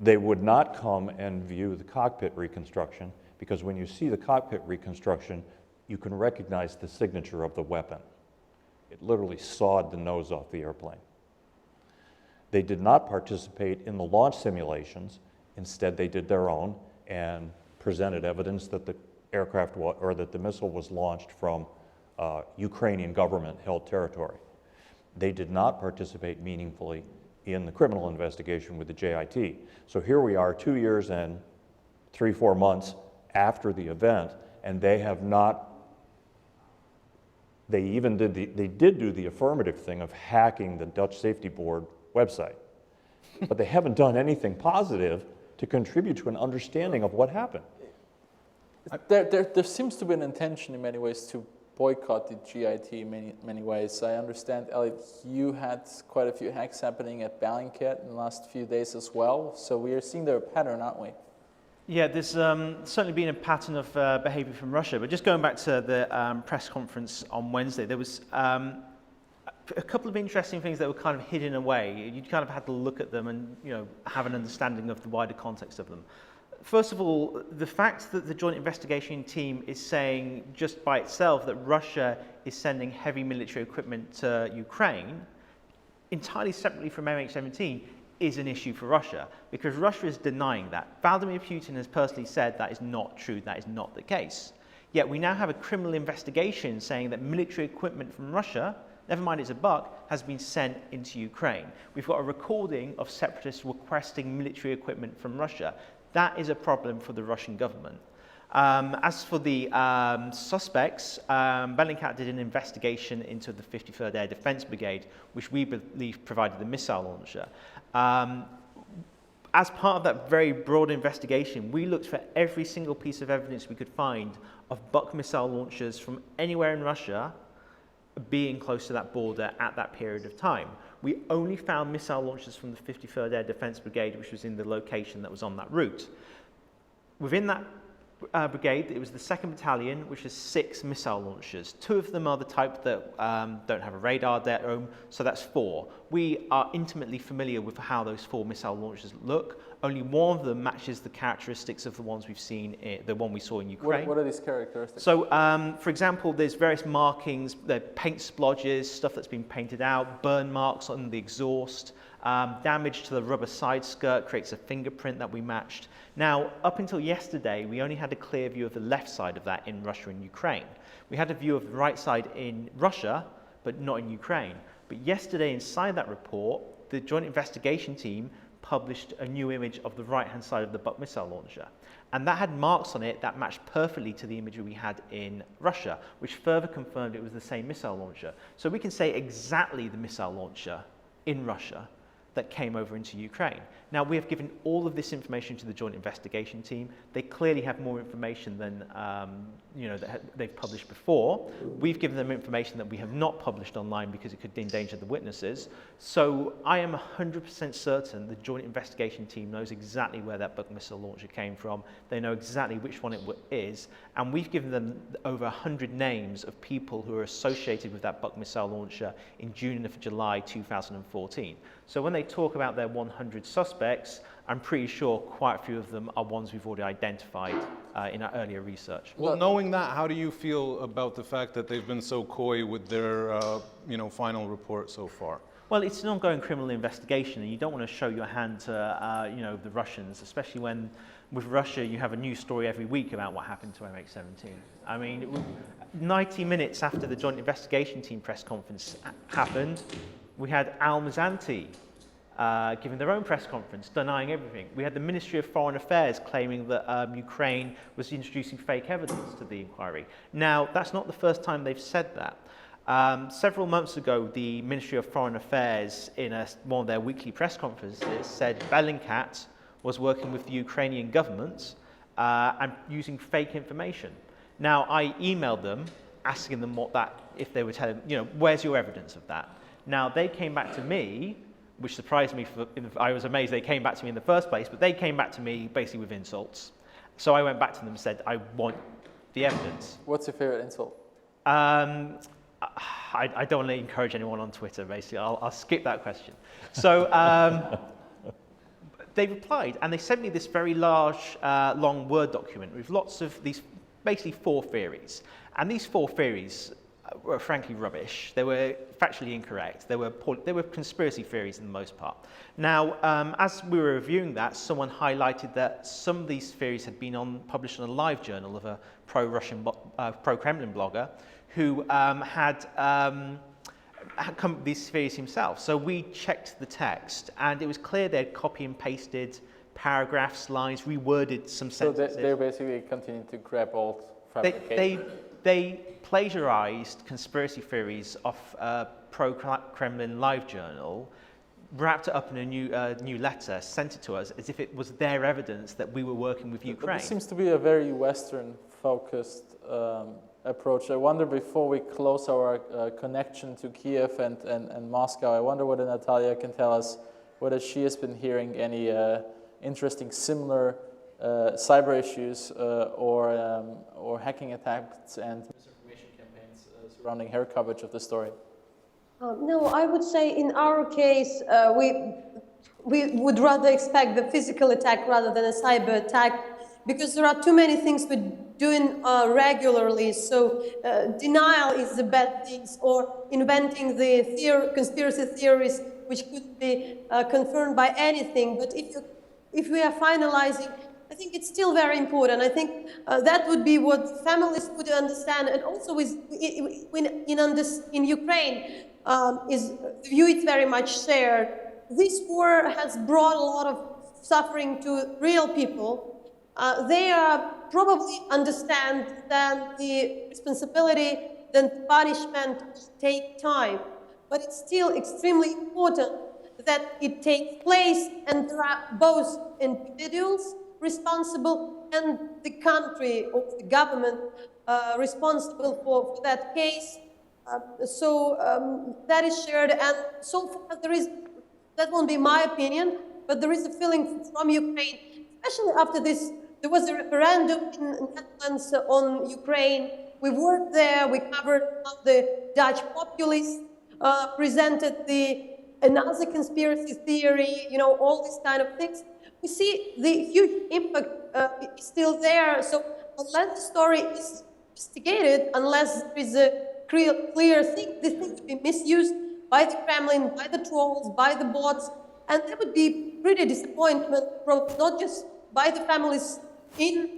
They would not come and view the cockpit reconstruction because when you see the cockpit reconstruction, you can recognize the signature of the weapon. It literally sawed the nose off the airplane. They did not participate in the launch simulations. Instead, they did their own and presented evidence that the aircraft or that the missile was launched from Ukrainian government-held territory. They did not participate meaningfully in the criminal investigation with the JIT. So here we are 2 years and 3-4 months after the event, and they have not. They even did do the affirmative thing of hacking the Dutch Safety Board website, but they haven't done anything positive to contribute to an understanding of what happened. There seems to be an intention in many ways to boycott the GIT in many ways. I understand, Elliot, you had quite a few hacks happening at Bellingcat in the last few days as well. So we are seeing their pattern, aren't we? Yeah, there's certainly been a pattern of behavior from Russia. But just going back to the press conference on Wednesday, there was a couple of interesting things that were kind of hidden away. You kind of had to look at them and have an understanding of the wider context of them. First of all, the fact that the Joint Investigation Team is saying just by itself that Russia is sending heavy military equipment to Ukraine, entirely separately from MH17, is an issue for Russia, because Russia is denying that. Vladimir Putin has personally said that is not true, that is not the case. Yet we now have a criminal investigation saying that military equipment from Russia, never mind it's a buck, has been sent into Ukraine. We've got a recording of separatists requesting military equipment from Russia. That is a problem for the Russian government. As for the suspects, Bellingcat did an investigation into the 53rd Air Defence Brigade, which we believe provided the missile launcher. As part of that very broad investigation, we looked for every single piece of evidence we could find of Buk missile launchers from anywhere in Russia being close to that border at that period of time. We only found missile launchers from the 53rd Air Defence Brigade, which was in the location that was on that route. Within that brigade, it was the 2nd Battalion, which has 6 missile launchers. 2 of them are the type that don't have a radar dome, so that's 4. We are intimately familiar with how those 4 missile launchers look. Only one of them matches the characteristics of the ones we've seen, the one we saw in Ukraine. What are these characteristics? So, for example, there's various markings, the paint splodges, stuff that's been painted out, burn marks on the exhaust, damage to the rubber side skirt creates a fingerprint that we matched. Now, up until yesterday, we only had a clear view of the left side of that in Russia and Ukraine. We had a view of the right side in Russia, but not in Ukraine. But yesterday, inside that report, the Joint Investigation Team published a new image of the right-hand side of the Buk missile launcher. And that had marks on it that matched perfectly to the imagery we had in Russia, which further confirmed it was the same missile launcher. So we can say exactly the missile launcher in Russia that came over into Ukraine. Now, we have given all of this information to the Joint Investigation Team. They clearly have more information than that they've published before. We've given them information that we have not published online because it could endanger the witnesses. So I am 100% certain the Joint Investigation Team knows exactly where that Buk missile launcher came from. They know exactly which one it is, and we've given them over 100 names of people who are associated with that Buk missile launcher in June and July 2014. So when they talk about their 100 suspects, suspects, I'm pretty sure quite a few of them are ones we've already identified in our earlier research. Well, knowing that, how do you feel about the fact that they've been so coy with their, final report so far? Well, it's an ongoing criminal investigation, and you don't want to show your hand to, the Russians, especially when with Russia you have a new story every week about what happened to MH17. I mean, 90 minutes after the Joint Investigation Team press conference happened, we had Al-Mazanti giving their own press conference, denying everything. We had the Ministry of Foreign Affairs claiming that Ukraine was introducing fake evidence to the inquiry. Now, that's not the first time they've said that. Several months ago, the Ministry of Foreign Affairs, in one of their weekly press conferences, said Bellingcat was working with the Ukrainian government and using fake information. Now, I emailed them, asking them if they were telling, where's your evidence of that? Now, they came back to me, which surprised me. I was amazed they came back to me in the first place, but they came back to me basically with insults. So I went back to them and said, I want the evidence. What's your favorite insult? I don't want to encourage anyone on Twitter, basically. I'll skip that question. So they replied, and they sent me this very large, long Word document with lots of these, basically 4 theories. And these 4 theories were frankly rubbish. They were factually incorrect. They were conspiracy theories in the most part. Now, as we were reviewing that, someone highlighted that some of these theories had been published in a live journal of a pro-Russian, pro-Kremlin blogger who had come up with these theories himself. So we checked the text, and it was clear they'd copy and pasted paragraphs, lines, reworded some sentences. So they're basically continuing to grab old fabrications. They plagiarized conspiracy theories off a pro-Kremlin live journal, wrapped it up in a new letter, sent it to us as if it was their evidence that we were working with Ukraine. But this seems to be a very Western-focused approach. I wonder, before we close our connection to Kiev and Moscow, I wonder whether Natalia can tell us whether she has been hearing any interesting similar cyber issues or hacking attacks and misinformation campaigns surrounding her coverage of the story. No, I would say in our case, we would rather expect the physical attack rather than a cyber attack, because there are too many things we're doing regularly. So denial is the bad things, or inventing the conspiracy theories which could be confirmed by anything. But if we are finalizing, I think it's still very important. I think that would be what families would understand, and also in Ukraine, the view is very much shared. This war has brought a lot of suffering to real people. They probably understand that the responsibility, the punishment take time, but it's still extremely important that it takes place, and there are both individuals responsible and the country or the government responsible for that case. So that is shared, and so far that won't be my opinion, but there is a feeling from Ukraine, especially after this. There was a referendum in the Netherlands on Ukraine. We worked there. We covered how the Dutch populists presented another conspiracy theory. All these kind of things. We see the huge impact is still there. So unless the story is investigated, unless there is a clear thing, this thing would be misused by the Kremlin, by the trolls, by the bots, and that would be pretty disappointment, not just by the families in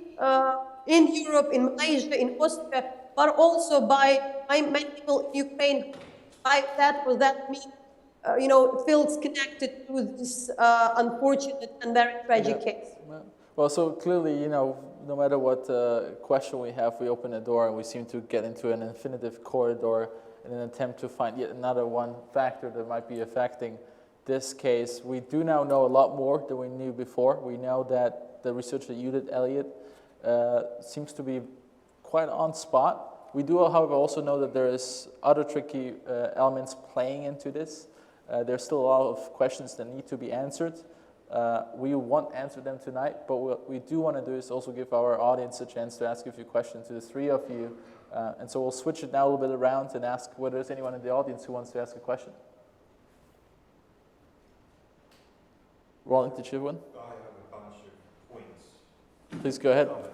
Europe, in Malaysia, in Austria, but also by many people in Ukraine. By that, will that mean, feels connected to this unfortunate and very tragic case? Well, so clearly, no matter what question we have, we open a door and we seem to get into an infinitive corridor in an attempt to find yet another one factor that might be affecting this case. We do now know a lot more than we knew before. We know that the research that you did, Elliot, seems to be quite on spot. We do, however, also know that there is other tricky elements playing into this. There's still a lot of questions that need to be answered. We won't answer them tonight, but what we do want to do is also give our audience a chance to ask a few questions to the 3 of you. And so we'll switch it now a little bit around and ask whether there's anyone in the audience who wants to ask a question. Roland, did you have one? I have a bunch of points. Please go ahead. I'd like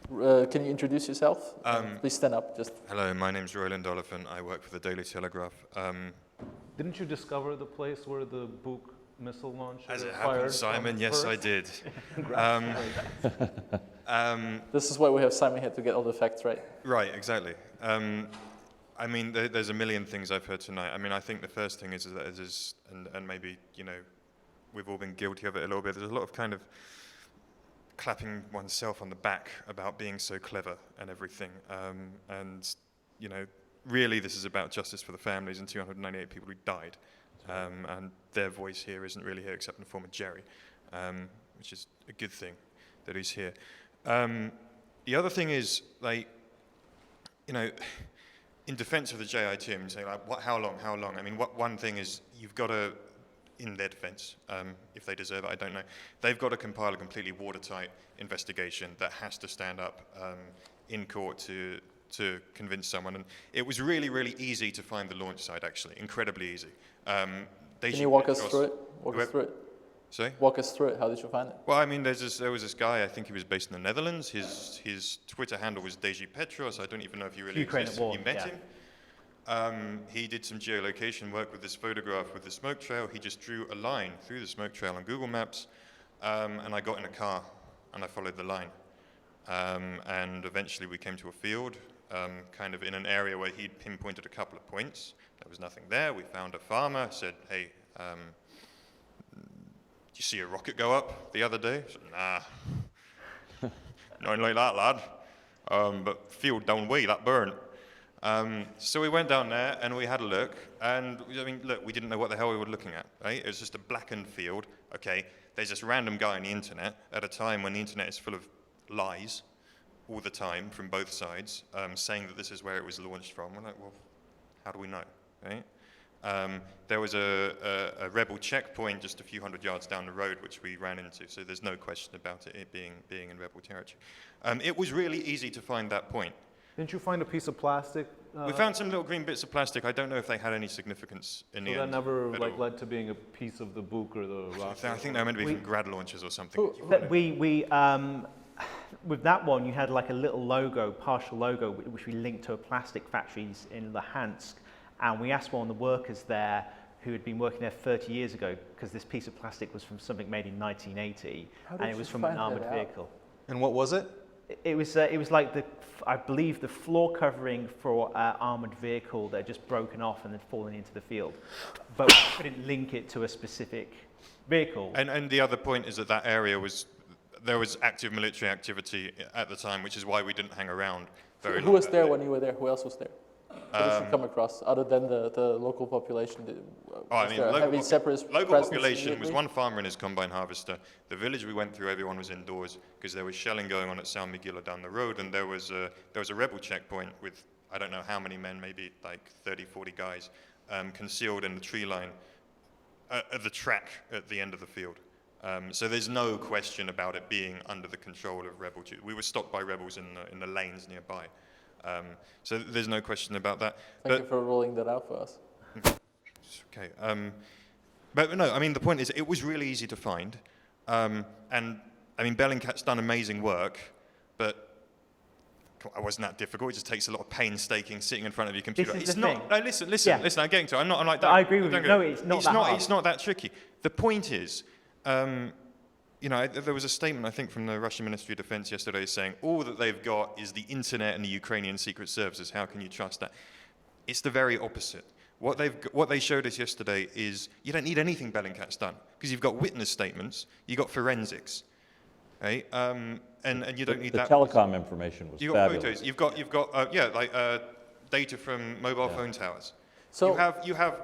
to make. Can you introduce yourself? Please stand up. Just. Hello, my name's Roland Oliphant. I work for the Daily Telegraph. Didn't you discover the place where the Buk missile launcher As it fired happened, Simon, yes, I did. This is why we have Simon here, to get all the facts right. Right, exactly. I mean, there's a million things I've heard tonight. I mean, I think the first thing is that it is, and maybe, you know, we've all been guilty of it a little bit. There's a lot of kind of clapping oneself on the back about being so clever and everything. And, you know, really this is about justice for the families and 298 people who died. And their voice here isn't really here except in the form of Jerry, which is a good thing that he's here. The other thing is, like, you know, in defense of the JI team, say, like, how long? I mean, one thing is you've got to, in their defense, if they deserve it, I don't know, they've got to compile a completely watertight investigation that has to stand up in court to convince someone. And it was really, really easy to find the launch site, actually, incredibly easy. Can you walk us through it? Sorry? Walk us through it. How did you find it? Well, I mean, there was this guy, I think he was based in the Netherlands. His Twitter handle was Deji Petros. I don't even know if he really exists. You met him. He did some geolocation work with this photograph with the smoke trail. He just drew a line through the smoke trail on Google Maps. And I got in a car and I followed the line. And eventually we came to a field, kind of in an area where he'd pinpointed a couple of points. There was nothing there. We found a farmer, said, hey, did you see a rocket go up the other day? I said, nah, nothing like that, lad. But field down way, that burnt. So we went down there and we had a look, and I mean, look, we didn't know what the hell we were looking at, right? It was just a blackened field. Okay, there's this random guy on the internet at a time when the internet is full of lies all the time from both sides, saying that this is where it was launched from. We're like, well, how do we know, right? There was a rebel checkpoint just a few hundred yards down the road, which we ran into, so there's no question about it being in rebel territory. It was really easy to find that point. Didn't you find a piece of plastic? We found some little green bits of plastic. I don't know if they had any significance in the end. So that never led to being a piece of the Buk or the rocket? I think they were meant to be from grad launchers or something. With that one, you had like a little logo, partial logo, which we linked to a plastic factories in Luhansk. And we asked one of the workers there who had been working there 30 years ago, because this piece of plastic was from something made in 1980, and it was from an armored vehicle. And what was it? It was like I believe the floor covering for an armored vehicle that had just broken off and had fallen into the field, but we couldn't link it to a specific vehicle. And the other point is that area there was active military activity at the time, which is why we didn't hang around very long. Who was there when you were there? Who else was there? What did you come across, other than the local population? Local population was one farmer and his combine harvester. The village we went through, everyone was indoors because there was shelling going on at San Miguel down the road, and there was a rebel checkpoint with, I don't know how many men, maybe like 30, 40 guys, concealed in the tree line at the track at the end of the field. So there's no question about it being under the control of rebel. We were stopped by rebels in the lanes nearby. So there's no question about that. Thank you for rolling that out for us. Okay. But no, I mean, the point is, it was really easy to find. And, I mean, Bellingcat's done amazing work, but it wasn't that difficult. It just takes a lot of painstaking sitting in front of your computer. This is the thing. No, listen, I'm getting to it. I'm like that. I agree with you. No, it's not that hard. It's not that tricky. The point is, you know, there was a statement, I think, from the Russian Ministry of Defense yesterday saying all that they've got is the internet and the Ukrainian secret services. How can you trust that? It's the very opposite. What they showed us yesterday is you don't need anything Bellingcat's done, because you've got witness statements, you've got forensics, right? And you don't need that. The telecom information was fabulous. You've got photos. You've got data from mobile phone towers. So you have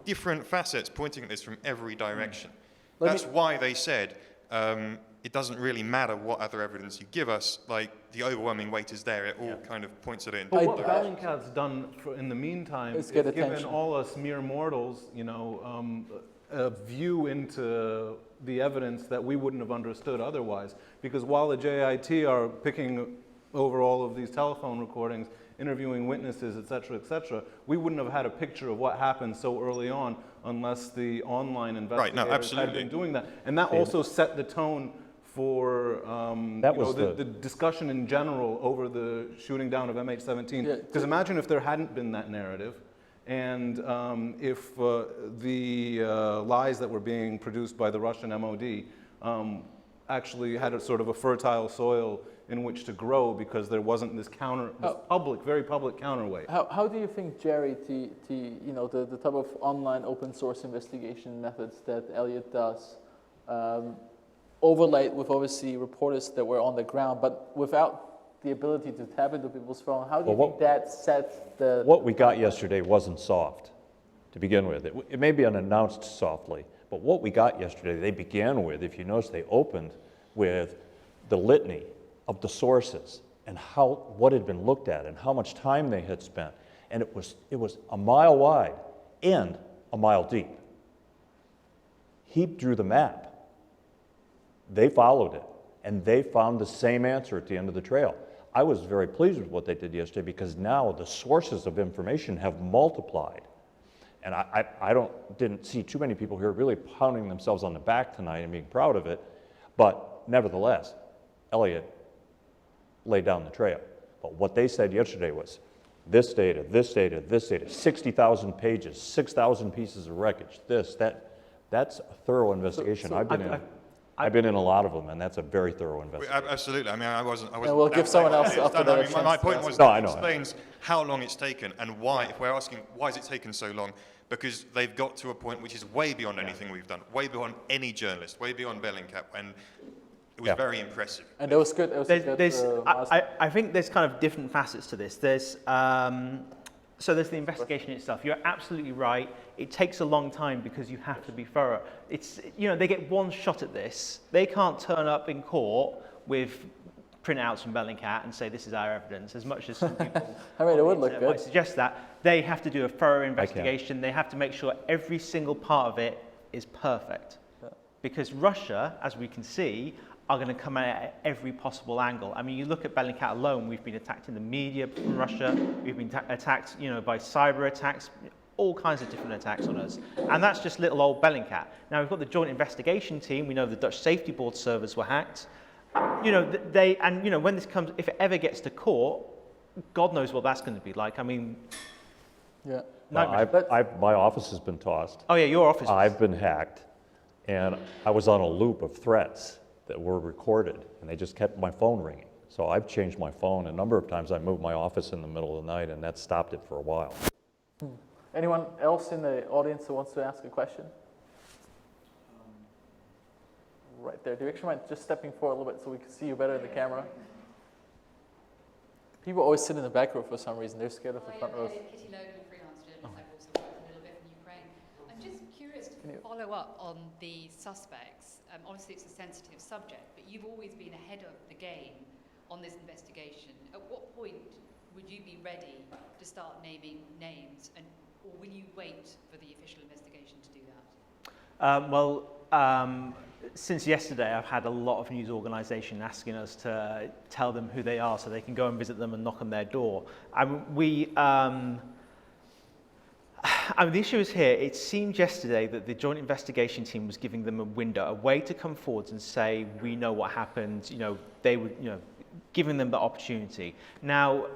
different facets pointing at this from every direction. That's why they said it doesn't really matter what other evidence you give us, like the overwhelming weight is there, it all kind of points at it in But different what directions. Bellingcat's done in the meantime is get given attention. all us mere mortals, you know, a view into the evidence that we wouldn't have understood otherwise. Because while the JIT are picking over all of these telephone recordings, interviewing witnesses, et cetera, we wouldn't have had a picture of what happened so early on unless the online Right, no, investigators had absolutely. been doing that. And that also set the tone for That you know, was the discussion in general over the shooting down of MH17. Yeah, Because imagine if there hadn't been that narrative, and if the lies that were being produced by the Russian MOD actually had a sort of a fertile soil in which to grow, because there wasn't this very public counterweight. How do you think, Jerry, you know, the type of online open source investigation methods that Elliot does, overlaid with obviously reporters that were on the ground, but without the ability to tap into people's phone, how do you think that set the... What we got yesterday wasn't soft, to begin with. It may be unannounced softly, but what we got yesterday, they began with, if you notice, they opened with the litany of the sources and what had been looked at and how much time they had spent. And it was a mile wide and a mile deep. He drew the map. They followed it, and they found the same answer at the end of the trail. I was very pleased with what they did yesterday, because now the sources of information have multiplied. And I didn't see too many people here really pounding themselves on the back tonight and being proud of it, but nevertheless, Elliot laid down the trail. But what they said yesterday was, this data, this data, this data, 60,000 pages, 6,000 pieces of wreckage, that's a thorough investigation. I've been in a lot of them, and that's a very thorough investigation. Absolutely. I mean, I wasn't. And we'll give someone else after that. I mean, my point was, No, it explains how long it's taken and why. If we're asking why is it taken so long, because they've got to a point which is way beyond anything we've done, way beyond any journalist, way beyond Bellingcat, and it was very impressive. And it was good. It was I think there's kind of different facets to this. There's so there's the investigation itself. You're absolutely right. It takes a long time because you have to be thorough. It's, you know, they get one shot at this. They can't turn up in court with printouts from Bellingcat and say this is our evidence, as much as some people I mean, it would look good. might suggest that. They have to do a thorough investigation. They have to make sure every single part of it is perfect. Yeah. Because Russia, as we can see, are going to come at every possible angle. I mean, you look at Bellingcat alone, we've been attacked in the media from Russia, we've been attacked, you know, by cyber attacks, all kinds of different attacks on us. And that's just little old Bellingcat. Now, we've got the Joint Investigation Team. We know the Dutch Safety Board servers were hacked. You know, when this comes, if it ever gets to court, God knows what that's going to be like. I mean, Yeah. My office has been tossed. Oh yeah, your office. I've been hacked, and I was on a loop of threats that were recorded, and they just kept my phone ringing. So I've changed my phone. A number of times I moved my office in the middle of the night, and that stopped it for a while. Anyone else in the audience who wants to ask a question? Right there. Do you actually mind just stepping forward a little bit so we can see you better in the camera? People always sit in the back row for some reason. They're scared of the front rows. Kitty Logan, freelance journalist. I've also worked a little bit in Ukraine. I'm just curious to follow up on the suspects. Obviously, it's a sensitive subject, but you've always been ahead of the game on this investigation. At what point would you be ready to start naming names, or will you wait for the official investigation to do that? Since yesterday, I've had a lot of news organisations asking us to tell them who they are so they can go and visit them and knock on their door. The issue is here. It seemed yesterday that the Joint Investigation Team was giving them a window, a way to come forward and say, we know what happened. You know, they would, you know, giving them the opportunity. Now,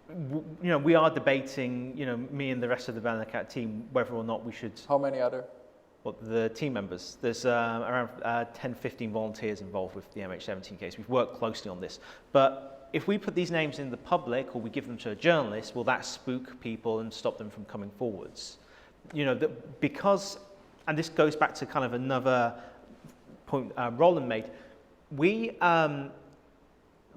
you know, we are debating, you know, me and the rest of the Bellingcat team, whether or not we should. How many other? Well, the team members. There's around 10, 15 volunteers involved with the MH17 case. We've worked closely on this. But if we put these names in the public or we give them to a journalist, will that spook people and stop them from coming forwards? You know, because, and this goes back to kind of another point Roland made,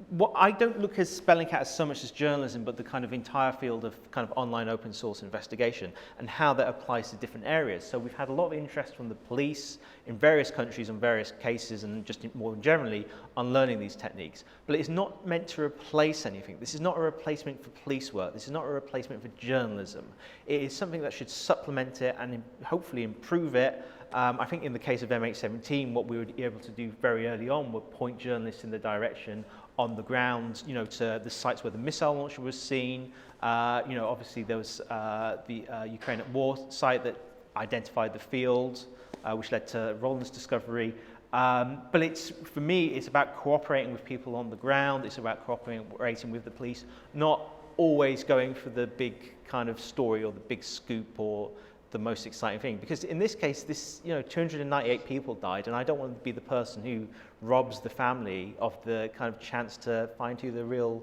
what I don't look at Bellingcat as so much as journalism, but the kind of entire field of kind of online open source investigation and how that applies to different areas. So we've had a lot of interest from the police in various countries on various cases and just more generally on learning these techniques. But it's not meant to replace anything. This is not a replacement for police work. This is not a replacement for journalism. It is something that should supplement it and hopefully improve it. I think in the case of MH17, what we were able to do very early on were point journalists in the direction on the ground, you know, to the sites where the missile launcher was seen. You know, obviously there was the Ukraine at war site that identified the field, which led to Roland's discovery. But for me, it's about cooperating with people on the ground. It's about cooperating with the police, not always going for the big kind of story or the big scoop or the most exciting thing. Because in this case, 298 people died, and I don't want to be the person who robs the family of the kind of chance to find who the real,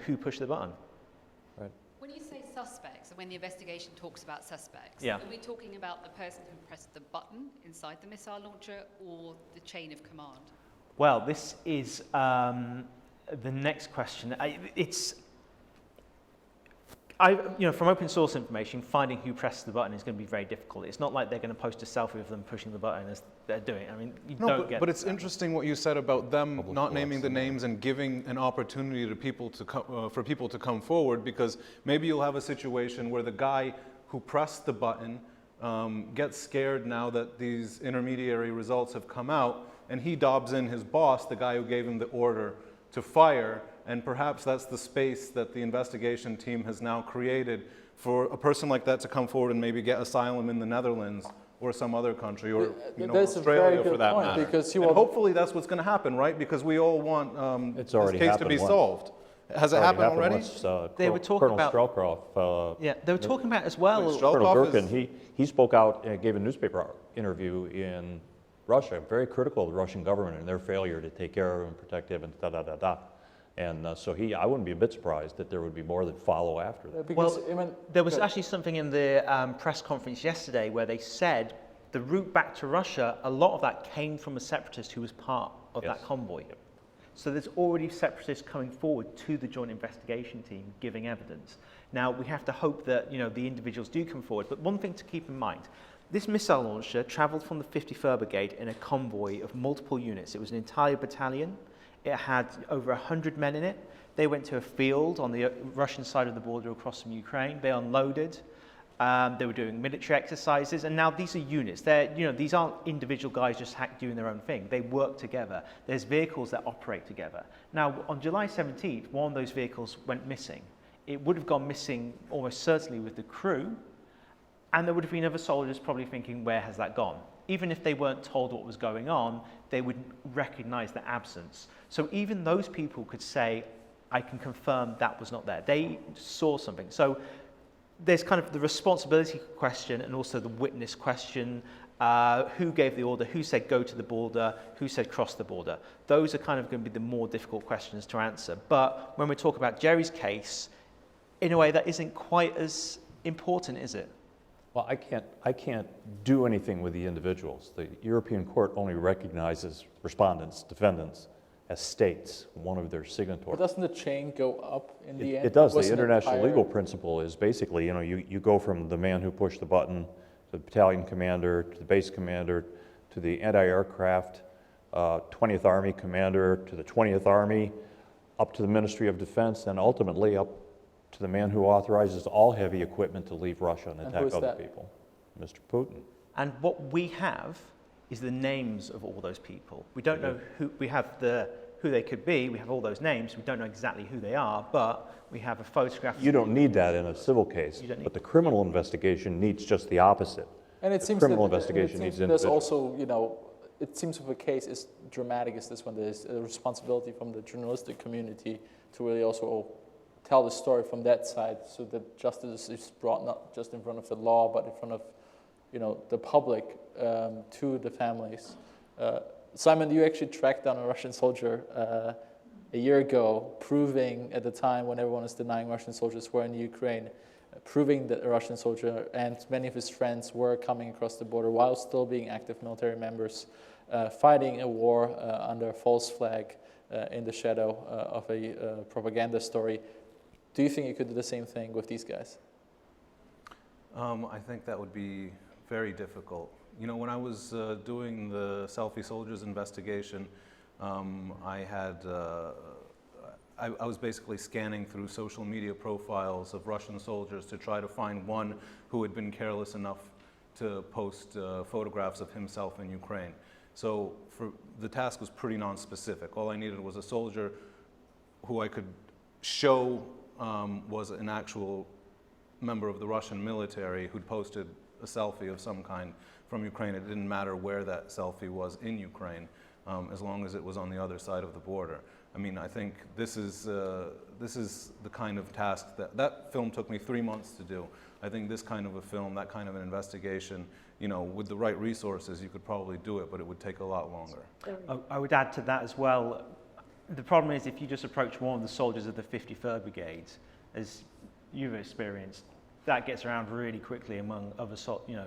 who pushed the button. Right. When you say suspects, and when the investigation talks about suspects, Yeah. are we talking about the person who pressed the button inside the missile launcher or the chain of command? Well, this is the next question. From open source information, finding who pressed the button is going to be very difficult. It's not like they're going to post a selfie of them pushing the button as they're doing it. I mean, But it's interesting what you said about them not naming the names and giving an opportunity to people to for people to come forward, because maybe you'll have a situation where the guy who pressed the button gets scared now that these intermediary results have come out, and he dobs in his boss, the guy who gave him the order to fire. And perhaps that's the space that the investigation team has now created for a person like that to come forward and maybe get asylum in the Netherlands or some other country, or Australia for that matter. Because and hopefully that's what's going to happen, right? Because we all want It's this already case to be happened once. solved. Has it happened already? Once, They were talking Colonel about Strelkov. they were talking about as well. Wait, Colonel Strelkov Durkin, he spoke out and gave a newspaper interview in Russia, very critical of the Russian government and their failure to take care of him, protect him, and da-da-da-da. And I wouldn't be a bit surprised that there would be more that follow after that. There was actually something in the press conference yesterday where they said the route back to Russia, a lot of that came from a separatist who was part of that convoy. Yep. So there's already separatists coming forward to the joint investigation team giving evidence. Now, we have to hope that the individuals do come forward. But one thing to keep in mind, this missile launcher traveled from the 53rd Brigade in a convoy of multiple units. It was an entire battalion. It had over 100 men in it. They went to a field on the Russian side of the border across from Ukraine. They unloaded. They were doing military exercises. And now these are units. These aren't individual guys just doing their own thing. They work together. There's vehicles that operate together. Now, on July 17th, one of those vehicles went missing. It would have gone missing almost certainly with the crew. And there would have been other soldiers probably thinking, where has that gone? Even if they weren't told what was going on, they would recognize the absence. So even those people could say, I can confirm that was not there. They saw something. So there's kind of the responsibility question and also the witness question. Who gave the order? Who said go to the border? Who said cross the border? Those are kind of going to be the more difficult questions to answer. But when we talk about Jerry's case, in a way that isn't quite as important, is it? Well, I can't do anything with the individuals. The European Court only recognizes respondents, defendants, as states, one of their signatories. But doesn't the chain go up in the end? It does. The international legal principle is basically, you go from the man who pushed the button, to the battalion commander, to the base commander, to the anti-aircraft 20th Army commander, to the 20th Army, up to the Ministry of Defense, and ultimately up to the man who authorizes all heavy equipment to leave Russia and attack other people, Mr. Putin. And what we have is the names of all those people. We don't know who they could be. We have all those names. We don't know exactly who they are, but we have a photograph. You don't need that in a civil case, but the criminal investigation needs just the opposite. And it the seems criminal that, investigation needs there's individuals. also, it seems if a case is dramatic as this one, there's a responsibility from the journalistic community to really also tell the story from that side, so that justice is brought not just in front of the law, but in front of the public, to the families. Simon, you actually tracked down a Russian soldier a year ago, proving at the time when everyone was denying Russian soldiers were in Ukraine, proving that a Russian soldier and many of his friends were coming across the border while still being active military members, fighting a war under a false flag in the shadow of a propaganda story. Do you think you could do the same thing with these guys? I think that would be very difficult. When I was doing the Selfie Soldiers investigation, I was basically scanning through social media profiles of Russian soldiers to try to find one who had been careless enough to post photographs of himself in Ukraine. So the task was pretty non-specific. All I needed was a soldier who I could show was an actual member of the Russian military who'd posted a selfie of some kind from Ukraine. It didn't matter where that selfie was in Ukraine, as long as it was on the other side of the border. I mean, I think this is the kind of task that film took me 3 months to do. I think this kind of a film, that kind of an investigation, you know, with the right resources, you could probably do it, but it would take a lot longer. I would add to that as well. The problem is if you just approach one of the soldiers of the 53rd Brigade, as you've experienced, that gets around really quickly among other, you know,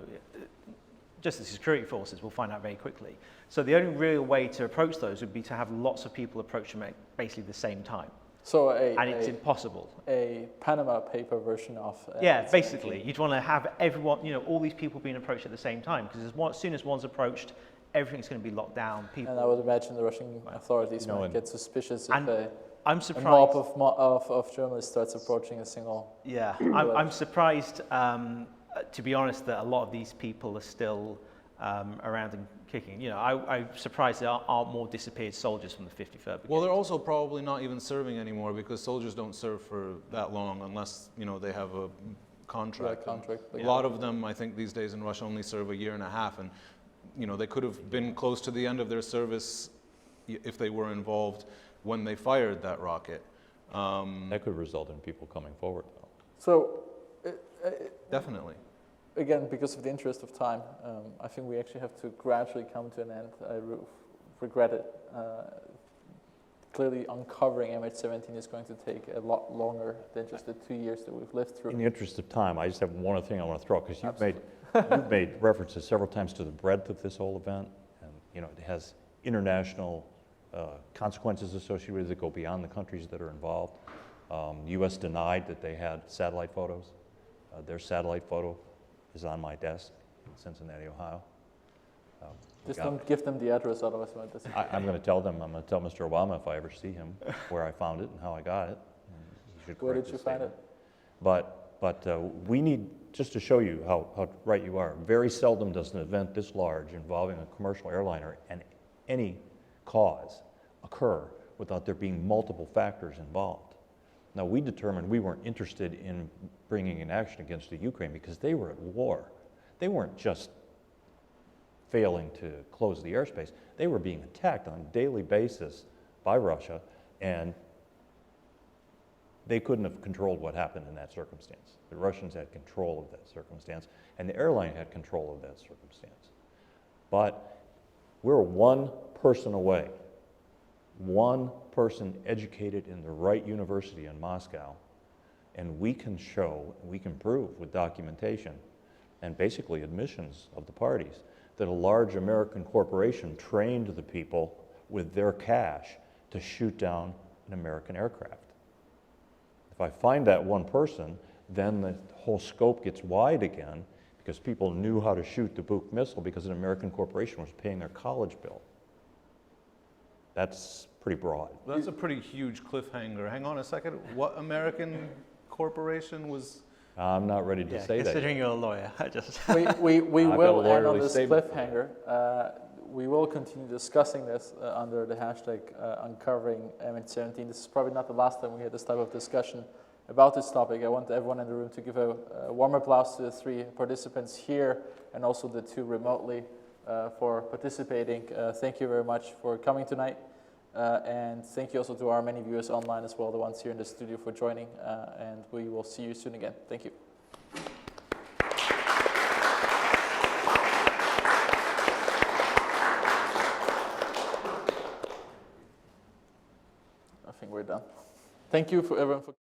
just the security forces will find out very quickly. So the only real way to approach those would be to have lots of people approach them at basically the same time. So it's impossible. A Panama paper version of... yeah, basically. You'd want to have everyone, you know, all these people being approached at the same time, because as soon as one's approached, everything's going to be locked down. People, and I would imagine the Russian authorities might get suspicious if I'm surprised. A mob of journalists starts approaching a single... Yeah, I'm surprised, to be honest, that a lot of these people are still around and kicking. You know, I'm surprised there aren't more disappeared soldiers from the 53rd Brigade. Well, they're also probably not even serving anymore, because soldiers don't serve for that long unless, you know, they have a contract. A lot of them, I think, these days in Russia only serve a year and a half, and you know, they could have been close to the end of their service if they were involved when they fired that rocket. That could result in people coming forward, though. So, definitely. Again, because of the interest of time, I think we actually have to gradually come to an end. I regret it. Clearly, uncovering MH17 is going to take a lot longer than just the 2 years that we've lived through. In the interest of time, I just have one other thing I want to throw, because you've made references several times to the breadth of this whole event, and you know, it has international consequences associated with it that go beyond the countries that are involved. The U.S. denied that they had satellite photos. Their satellite photo is on my desk in Cincinnati, Ohio. Just don't give them the address, otherwise I might disagree. I'm going to tell them. I'm going to tell Mr. Obama if I ever see him where I found it and how I got it. Where did you find it? But we need, just to show you how right you are, very seldom does an event this large involving a commercial airliner and any cause occur without there being multiple factors involved. Now, we determined we weren't interested in bringing an action against the Ukraine because they were at war. They weren't just failing to close the airspace. They were being attacked on a daily basis by Russia, and they couldn't have controlled what happened in that circumstance. The Russians had control of that circumstance, and the airline had control of that circumstance. But we're one person away, one person educated in the right university in Moscow, and we can show, we can prove with documentation and basically admissions of the parties that a large American corporation trained the people with their cash to shoot down an American aircraft. If I find that one person, then the whole scope gets wide again, because people knew how to shoot the Buk missile because an American corporation was paying their college bill. That's pretty broad. That's a pretty huge cliffhanger. Hang on a second. What American corporation was... I'm not ready to say that. Considering you're a lawyer, I just... We will end on this cliffhanger. We will continue discussing this under the hashtag uncovering MH17. This is probably not the last time we had this type of discussion about this topic. I want everyone in the room to give a warm applause to the 3 participants here and also the 2 remotely for participating. Thank you very much for coming tonight. And thank you also to our many viewers online as well, the ones here in the studio, for joining. And we will see you soon again. Thank you. I think we're done. Thank you for everyone for